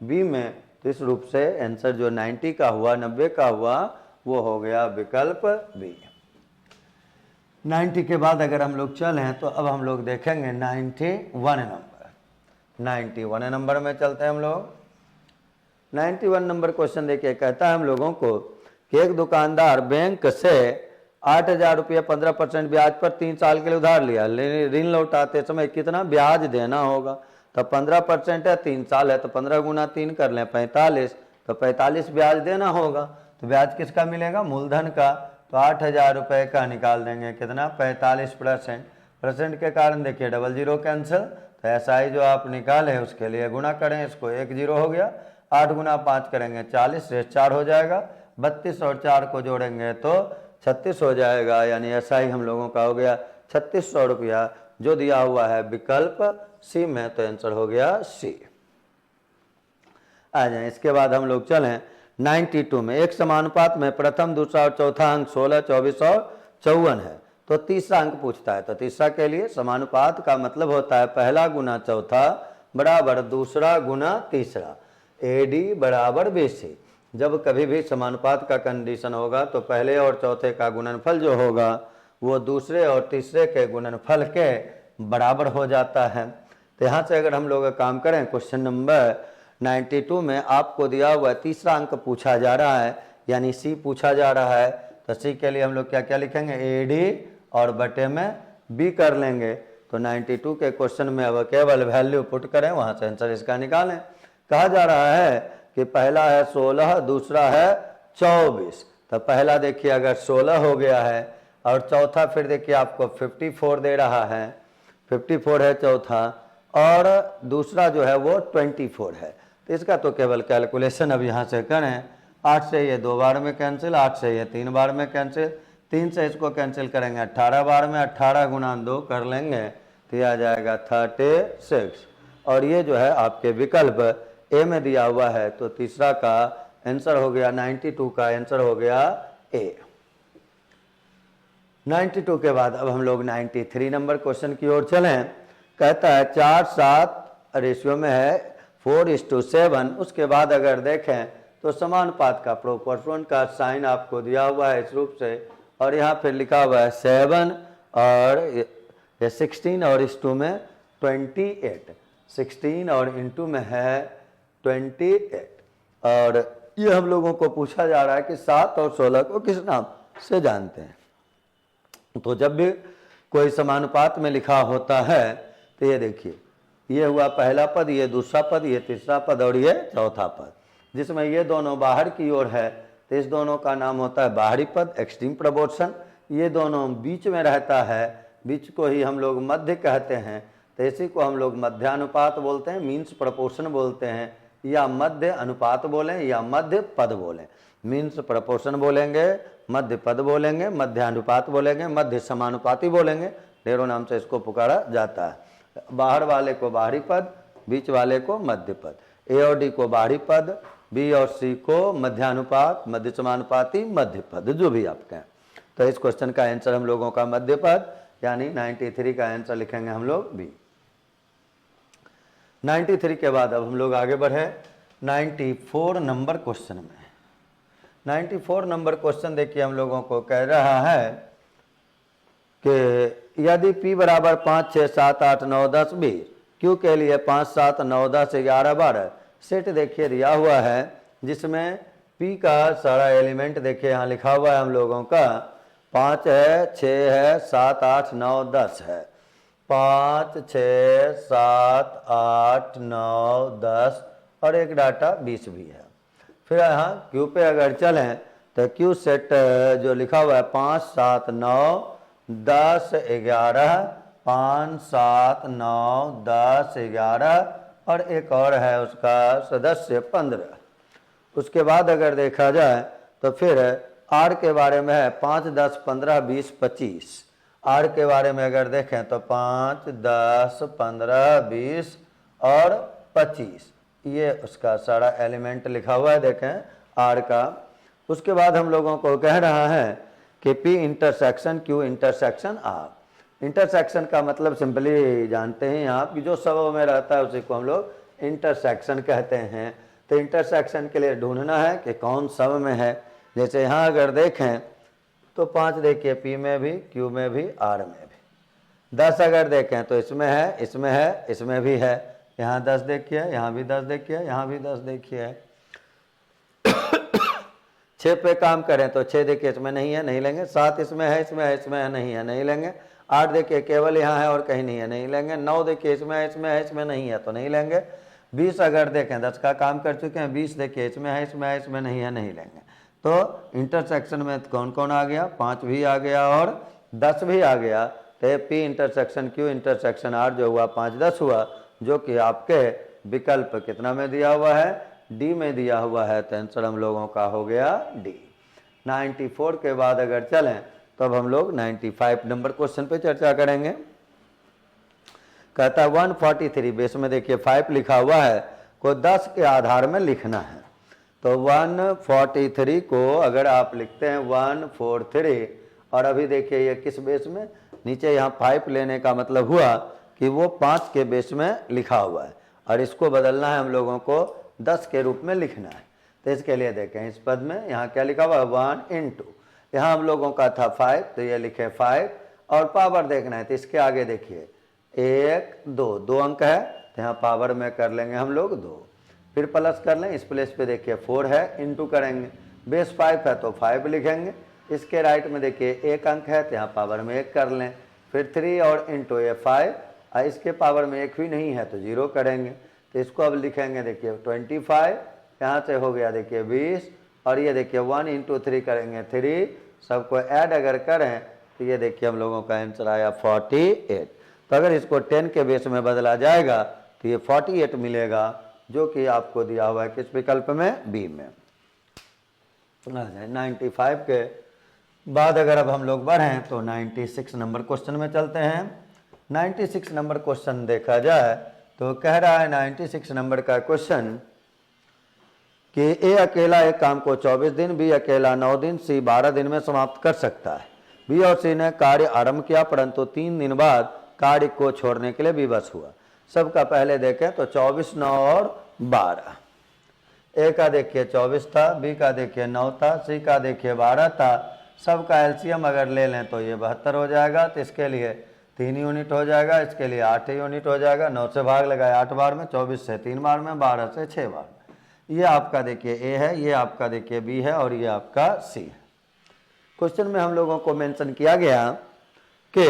बी में। तो इस रूप से आंसर जो 90 का हुआ, 90 का हुआ, वो हो गया विकल्प बी। 90 के बाद अगर हम लोग चलें तो अब हम लोग देखेंगे 91 नंबर। 91 नंबर में चलते हैं हम लोग। 91 नंबर क्वेश्चन देखिए, कहता है हम लोगों को कि एक दुकानदार बैंक से 8,000 रुपये 15% ब्याज पर 3 साल के लिए उधार लिया। ऋण लौटाते समय कितना ब्याज देना होगा? तो 15% है, 3 साल है, तो 15 गुना 3 कर लें 45, तो 45 ब्याज देना होगा। तो ब्याज किसका मिलेगा? मूलधन का। तो 8,000 रुपये का निकाल देंगे कितना 45%। परसेंट के कारण देखिए डबल 0 कैंसिल, तो ऐसा ही जो आप निकाले उसके लिए गुना करें, इसको 1 0 हो गया। 8 गुना 5 करेंगे 40, शेष 4 हो जाएगा। 32 और 4 को जोड़ेंगे तो 36 हो जाएगा, यानी ऐसा ही हम लोगों का हो गया 3600 रुपया, जो दिया हुआ है विकल्प सी में। तो आंसर हो गया सी। आ जाए इसके बाद हम लोग चलें 92 में। एक समानुपात में प्रथम, दूसरा और चौथा अंक 16, 24 और 54 है, तो तीसरा अंक पूछता है। तो तीसरा के लिए समानुपात का मतलब होता है पहला गुना चौथा बराबर दूसरा गुना तीसरा, AD बराबर BC। जब कभी भी समानुपात का कंडीशन होगा तो पहले और चौथे का गुणनफल जो होगा वो दूसरे और तीसरे के गुणनफल के बराबर हो जाता है। तो यहाँ से अगर हम लोग काम करें, क्वेश्चन नंबर 92 में आपको दिया हुआ तीसरा अंक पूछा जा रहा है, यानी सी पूछा जा रहा है। तो सी के लिए हम लोग क्या क्या लिखेंगे? AD और बटे में B कर लेंगे। तो 92 के क्वेश्चन में अब केवल वैल्यू पुट करें, वहाँ से आंसर इसका निकालें। कहा जा रहा है कि पहला है 16, दूसरा है 24। तो पहला देखिए अगर 16 हो गया है और चौथा फिर देखिए आपको 54 दे रहा है, 54 है चौथा, और दूसरा जो है वो 24 है। तो इसका तो केवल कैलकुलेशन अब यहाँ से करें। 8 से ये 2 बार में कैंसिल, 8 से ये 3 बार में कैंसिल, 3 से इसको कैंसिल करेंगे, 18 बार में 18 गुना 2 कर लेंगे तो यह आ जाएगा 36। और ये जो है आपके विकल्प ए में दिया हुआ है, तो तीसरा का आंसर हो गया 92 का आंसर हो गया ए। 92 के बाद अब हम लोग 93 नंबर क्वेश्चन की ओर चलें। कहता है 4:7 रेशियो में है 4:7। उसके बाद अगर देखें तो समानुपात का प्रोपोर्शन का साइन आपको दिया हुआ है इस रूप से, और यहाँ फिर लिखा हुआ है 7 और ये 16 और इस 2 में 28, 16 और इनटू में है 28। और ये हम लोगों को पूछा जा रहा है कि 7 और 16 को किस नाम से जानते हैं। तो जब भी कोई समानुपात में लिखा होता है तो ये देखिए, ये हुआ पहला पद, ये दूसरा पद, ये तीसरा पद और ये चौथा पद, जिसमें ये दोनों बाहर की ओर है तो इस दोनों का नाम होता है बाहरी पद, एक्सट्रीम प्रपोर्शन। ये दोनों बीच में रहता है, बीच को ही हम लोग मध्य कहते हैं, तो इसी को हम लोग मध्यानुपात बोलते हैं, मीन्स प्रपोर्शन बोलते हैं, या मध्य अनुपात बोलें या मध्य पद बोलें। मीन्स प्रपोर्शन बोलेंगे, मध्य पद बोलेंगे, मध्यानुपात बोलेंगे, मध्य समानुपाती बोलेंगे, ढेरों नाम से इसको पुकारा जाता है। बाहर वाले को बाहरी पद, बीच वाले को मध्य पद, ए और डी को बाहरी पद, बी और सी को मध्यानुपात, मध्य समानुपाती, मध्य पद, जो भी आप कहें। तो इस क्वेश्चन का आंसर हम लोगों का मध्य पद यानी 93 का आंसर लिखेंगे हम लोग बी। 93 के बाद अब हम लोग आगे बढ़े 94 नंबर क्वेश्चन में। 94 नंबर क्वेश्चन देखिए हम लोगों को कह रहा है कि यदि p बराबर 5, 6, 7, 8, 9, 10, 20, q के लिए 5, 7, 9, 10, 11, 12 सेट देखिए दिया हुआ है, जिसमें p का सारा एलिमेंट देखिए यहाँ लिखा हुआ है हम लोगों का 5 है, 6 है, 7, 8, 9, 10 है। 5, 6, 7, 8, 9, 10 और एक डाटा 20 भी है। फिर यहाँ क्यू पे अगर चलें तो क्यू सेट जो लिखा हुआ है 5, 7, 9, 10, 11, 5, 7, 9, 10, 11 और एक और है उसका सदस्य 15। उसके बाद अगर देखा जाए तो फिर आर के बारे में है 5, 10, 15, 20, 25। आर के बारे में अगर देखें तो 5, 10, 15, 20 और 25, ये उसका सारा एलिमेंट लिखा हुआ है देखें आर का। उसके बाद हम लोगों को कह रहा है कि P intersection Q intersection R। Intersection का मतलब सिंपली जानते हैं आप कि जो सब में रहता है उसी को हम लोग इंटरसेक्शन कहते हैं। तो इंटरसेक्शन के लिए ढूंढना है कि कौन सब में है। जैसे यहाँ अगर देखें तो 5 देखिए P में भी, Q में भी, R में भी। 10 अगर देखें तो इसमें है, इसमें है, इसमें भी है। यहाँ 10 देखिए, यहाँ भी 10 देखिए, यहाँ भी 10 देखिए। 6 पे काम करें तो 6 देखिए इसमें नहीं है, नहीं लेंगे। 7 इसमें है, इसमें है, इसमें है, नहीं है, नहीं लेंगे। 8 देखिए केवल यहाँ है और कहीं नहीं है, नहीं लेंगे। 9 देखिए इसमें है, इसमें है, इसमें नहीं है तो नहीं लेंगे। 20 अगर देखें 10 का काम कर चुके हैं, 20 देखिए इसमें है, इसमें है, इसमें नहीं है, नहीं लेंगे। तो इंटरसेक्शन में कौन कौन आ गया, 5 भी आ गया और 10 भी आ गया। तो P intersection Q intersection R जो हुआ 5, 10 हुआ, जो कि आपके विकल्प कितना में दिया हुआ है, डी में दिया हुआ है। तो आंसर हम लोगों का हो गया डी। 94 के बाद अगर चलें तो अब हम लोग 95 नंबर क्वेश्चन पे चर्चा करेंगे। कहता है 143 बेस में देखिए 5 लिखा हुआ है को 10 के आधार में लिखना है। तो 143 को अगर आप लिखते हैं 143 और अभी देखिए ये किस बेस में, नीचे यहाँ 5 लेने का मतलब हुआ कि वो 5 के बेस में लिखा हुआ है और इसको बदलना है हम लोगों को 10 के रूप में लिखना है। तो इसके लिए देखें इस पद में यहाँ क्या लिखा हुआ है 1 into, यहाँ हम लोगों का था 5 तो ये लिखे 5 और पावर देखना है तो इसके आगे देखिए 1, 2 अंक है तो यहाँ पावर में कर लेंगे हम लोग 2, फिर प्लस कर लें। इस प्लेस पे देखिए 4 है, इंटू करेंगे, बेस 5 है तो 5 लिखेंगे। इसके राइट में देखिए 1 अंक है तो यहाँ पावर में 1 कर लें, फिर 3 और इंटू ये 5 और इसके पावर में 1 भी नहीं है तो 0 करेंगे। तो इसको अब लिखेंगे देखिए 25, यहाँ से हो गया देखिए 20 और ये देखिए 1 into 3 करेंगे 3, सबको ऐड अगर करें तो ये देखिए हम लोगों का आंसर आया 48। तो अगर इसको 10 के बेस में बदला जाएगा तो ये 48 मिलेगा, जो कि आपको दिया हुआ है किस विकल्प में, बी में। 95 के बाद अगर अब हम लोग बढ़ें तो 96 नंबर क्वेश्चन में चलते हैं। 96 नंबर क्वेश्चन देखा जाए तो कह रहा है 96 नंबर का क्वेश्चन कि ए अकेला एक काम को 24 दिन, बी अकेला 9 दिन, सी 12 दिन में समाप्त कर सकता है। बी और सी ने कार्य आरंभ किया परंतु 3 दिन बाद कार्य को छोड़ने के लिए विवश हुआ। सबका पहले देखें तो 24, 9 और 12। ए का देखिए 24 था, बी का देखिए 9 था, सी का देखिए 12 था। सबका एलसीएम अगर ले लें तो ये 72 हो जाएगा, तो इसके लिए 3 यूनिट हो जाएगा, इसके लिए 8 यूनिट हो जाएगा। 9 से भाग लगाए 8 बार में, 24 से 3 बार में, 12 से 6 बार में। ये आपका देखिए ए है, ये आपका देखिए बी है और ये आपका सी है। क्वेश्चन में हम लोगों को मेंशन किया गया कि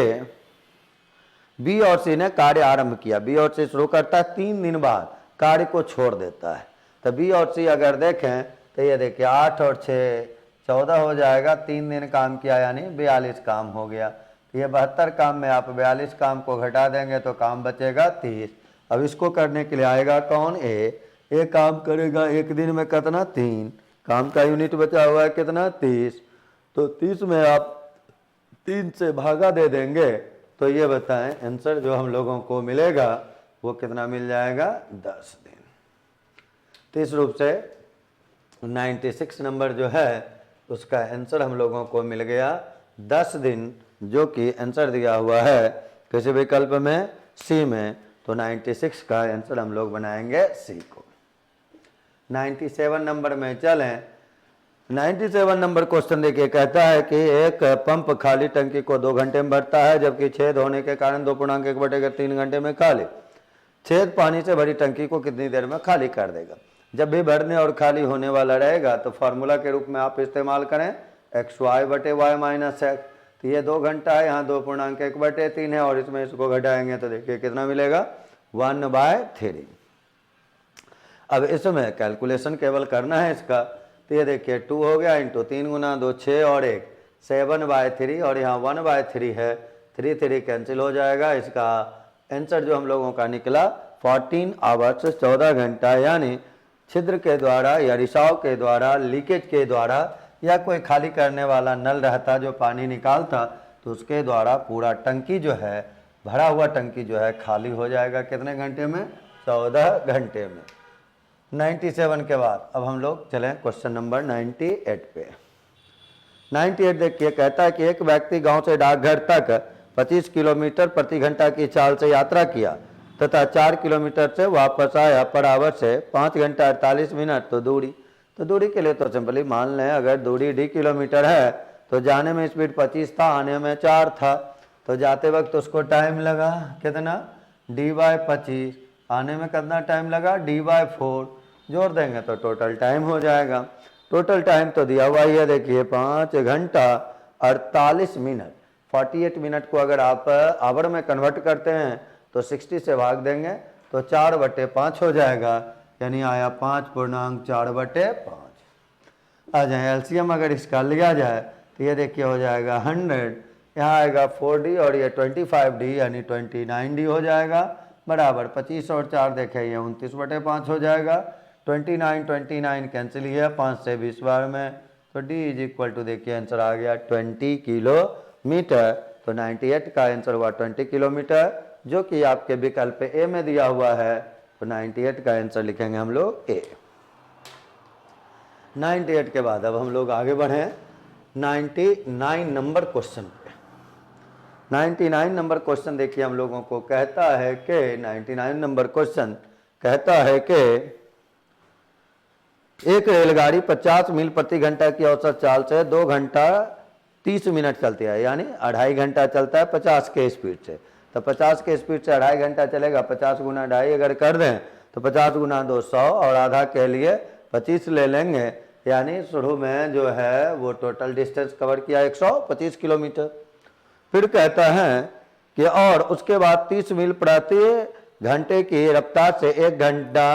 बी और सी ने कार्य आरंभ किया। बी और सी शुरू करता है, 3 दिन बाद कार्य को छोड़ देता है। तो बी और सी अगर देखें तो ये देखिए 8 और 6 14 हो जाएगा। 3 दिन काम किया यानी 42 काम हो गया। तो ये 72 काम में आप 42 काम को घटा देंगे तो काम बचेगा 30। अब इसको करने के लिए आएगा कौन? ए काम करेगा एक दिन में कितना? 3 काम का यूनिट बचा हुआ है कितना? 30। तो 30 में आप 3 से भागा दे देंगे तो ये बताएं आंसर जो हम लोगों को मिलेगा वो कितना मिल जाएगा? 10 दिन। तो इस रूप से 96 नंबर जो है उसका आंसर हम लोगों को मिल गया 10 दिन, जो कि आंसर दिया हुआ है किसी विकल्प में सी में। तो 96 का आंसर हम लोग बनाएंगे सी को। 97 नंबर में चलें। 97 नंबर क्वेश्चन देखिए, कहता है कि एक पंप खाली टंकी को 2 घंटे में भरता है, जबकि छेद होने के कारण 2.1/3 घंटे में खाली। छेद पानी से भरी टंकी को कितनी देर में खाली कर देगा? जब भी भरने और खाली होने वाला रहेगा तो फार्मूला के रूप में आप इस्तेमाल करें xy/y माइनस एक्स। तो ये 2 घंटा है, यहाँ 2.1/3 है और इसमें इसको घटाएंगे तो देखिए कितना मिलेगा? 1/3। अब इसमें कैलकुलेशन केवल करना है इसका। तो ये देखिए 2 हो गया इंटू 3 गुना 2 6 और 1 7/3 और यहाँ 1/3 है। 3 3 कैंसिल हो जाएगा। इसका आंसर जो हम लोगों का निकला 14 आवर्स 14 घंटा, यानी छिद्र के द्वारा या रिसाव के द्वारा, लीकेज के द्वारा या कोई खाली करने वाला नल रहता जो पानी निकालता तो उसके द्वारा पूरा टंकी जो है, भरा हुआ टंकी जो है खाली हो जाएगा। कितने घंटे में? 14 घंटे में। 97 के बाद अब हम लोग चलें क्वेश्चन नंबर 98 पे। 98 देखिए, कहता है कि एक व्यक्ति गांव से डाकघर तक 25 किलोमीटर प्रति घंटा की चाल से यात्रा किया तथा 4 किलोमीटर से वापस आया पर आवर से 5 घंटा 48 मिनट। तो दूरी के लिए तो सिंपली मान लें अगर दूरी d किलोमीटर है तो जाने में स्पीड 25 था, आने में 4 था। तो जाते वक्त उसको टाइम लगा कितना? d/25। आने में कितना टाइम लगा? d/4। जोड़ देंगे तो टोटल टाइम हो जाएगा। टोटल टाइम तो दिया हुआ ही है, देखिए 5 घंटा 48 मिनट। 48 मिनट को अगर आप आवर में कन्वर्ट करते हैं तो 60 से भाग देंगे तो 4/5 हो जाएगा, यानी आया 5.4/5। आ जाए एलसीएम अगर इसका लिया जाए तो ये देखिए हो जाएगा 100, यहाँ आएगा 4d और ये 25d यानी 29d हो जाएगा, बराबर 25 और 4 देखें ये 29/5 हो जाएगा। 29 कैंसिल ही है 5 से 20 बार में, तो d इज इक्वल टू देखिए आंसर आ गया 20 किलोमीटर। तो 98 का आंसर हुआ 20 किलोमीटर, जो कि आपके विकल्प ए में दिया हुआ है। तो 98 का आंसर लिखेंगे हम लोग ए। 98 के बाद अब हम लोग आगे बढ़े 99 नंबर क्वेश्चन पे। 99 नंबर क्वेश्चन देखिए हम लोगों को कहता है कि 99 नंबर क्वेश्चन कहता है कि एक रेलगाड़ी 50 मील प्रति घंटा की औसत चाल से 2 घंटा 30 मिनट चलती है, यानी 2.5 घंटा चलता है 50 के स्पीड से। तो 50 के स्पीड से 2.5 घंटा चलेगा, 50 गुना 2.5 अगर कर दें तो 50 गुना 2 100 और आधा के लिए 25 ले लेंगे, यानी शुरू में जो है वो टोटल डिस्टेंस कवर किया 125 किलोमीटर। फिर कहता है कि और उसके बाद 30 मील प्रति घंटे की रफ्तार से 1 घंटा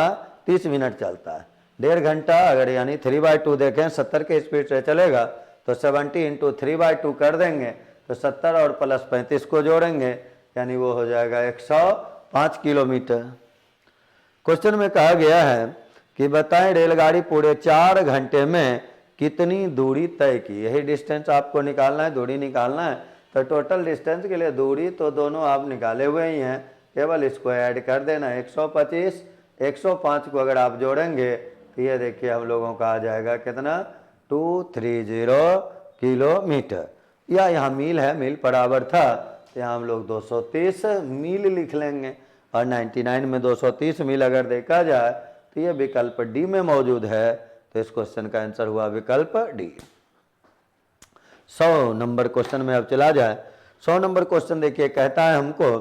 30 मिनट चलता है। 1.5 घंटा अगर यानी 3/2 देखें 70 के स्पीड से चलेगा तो 70 इंटू 3/2 कर देंगे तो 70 और प्लस 35 को जोड़ेंगे, यानी वो हो जाएगा 105 किलोमीटर। क्वेश्चन में कहा गया है कि बताएं रेलगाड़ी पूरे 4 घंटे में कितनी दूरी तय की, यही डिस्टेंस आपको निकालना है, दूरी निकालना है। तो टोटल डिस्टेंस के लिए दूरी तो दोनों आप निकाले हुए ही हैं, केवल इसको ऐड कर देना। 125 105 को अगर आप जोड़ेंगे तो ये देखिए हम लोगों का आ जाएगा कितना, 230 किलोमीटर। या यहाँ मील है, मील बराबर था तो यहाँ हम लोग 230 मील लिख लेंगे। और 99 में 230 मील अगर देखा जाए तो ये विकल्प डी में मौजूद है। तो इस क्वेश्चन का आंसर हुआ विकल्प डी। 100 नंबर क्वेश्चन में अब चला जाए। 100 नंबर क्वेश्चन देखिए, कहता है हमको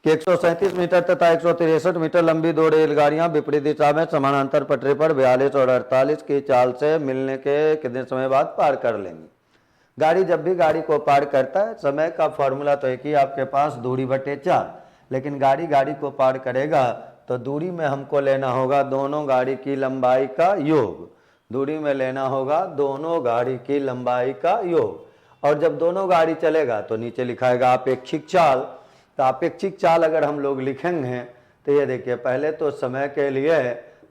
कि 137 मीटर तथा 163 मीटर लंबी दो रेलगाड़ियां विपरीत दिशा में समानांतर पटरी पर 42 और 48 की चाल से मिलने के कितने समय बाद पार कर लेंगी। गाड़ी जब भी गाड़ी को पार करता है, समय का फॉर्मूला तो एक ही आपके पास, दूरी बटे 4। लेकिन गाड़ी को पार करेगा तो दूरी में हमको लेना होगा दोनों गाड़ी की लंबाई का योग। दूरी में लेना होगा दोनों गाड़ी की लंबाई का योग। और जब दोनों गाड़ी चलेगा तो नीचे लिखाएगा अपेक्षिक चाल। तो अपेक्षिक चाल अगर हम लोग लिखेंगे तो ये देखिए, पहले तो समय के लिए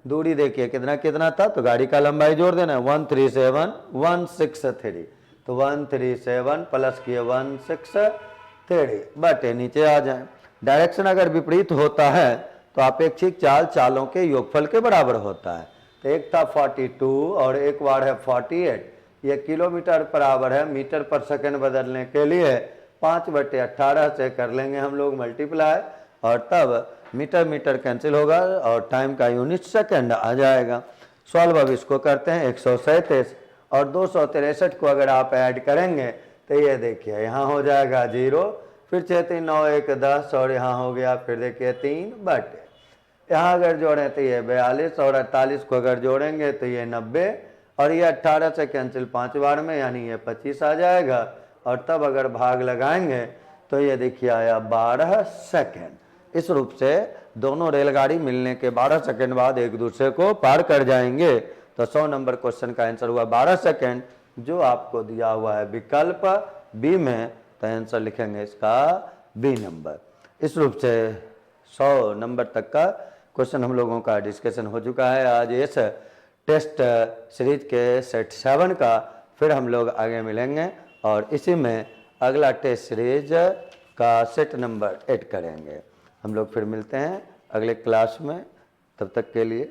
दूरी देखिए कितना कितना था, तो गाड़ी का लंबाई जोड़ देना है 137 163। तो 137 प्लस किए 163 बटे नीचे आ जाए। डायरेक्शन अगर विपरीत होता है तो अपेक्षिक चाल चालों के योगफल के बराबर होता है। तो एक था 42 और एक बार है 48। ये किलोमीटर बराबर है मीटर पर सेकंड बदलने के लिए 5/18 से कर लेंगे हम लोग मल्टीप्लाई, और तब मीटर मीटर कैंसिल होगा और टाइम का यूनिट सेकंड आ जाएगा। सॉल्व अब इसको करते हैं। 137 और 263 को अगर आप ऐड करेंगे तो ये देखिए यहाँ हो जाएगा 0, फिर 6 3 9 1 10 और यहाँ हो गया फिर देखिए 3 बटे, यहाँ अगर जोड़ें तो ये 42 और 48 को अगर जोड़ेंगे तो ये 90 और ये 18 से कैंसिल 5 बार में, यानी ये 25 आ जाएगा। और तब अगर भाग लगाएंगे तो ये देखिए आया 12 सेकेंड। इस रूप से दोनों रेलगाड़ी मिलने के 12 सेकेंड बाद एक दूसरे को पार कर जाएंगे। तो 100 नंबर क्वेश्चन का आंसर हुआ 12 सेकेंड, जो आपको दिया हुआ है विकल्प बी में। तो आंसर लिखेंगे इसका बी नंबर। इस रूप से 100 नंबर तक का क्वेश्चन हम लोगों का डिस्कशन हो चुका है आज इस टेस्ट सीरीज के सेट 7 का। फिर हम लोग आगे मिलेंगे और इसी में अगला टेस्ट सीरीज का सेट नंबर 8 करेंगे। हम लोग फिर मिलते हैं अगले क्लास में, तब तक के लिए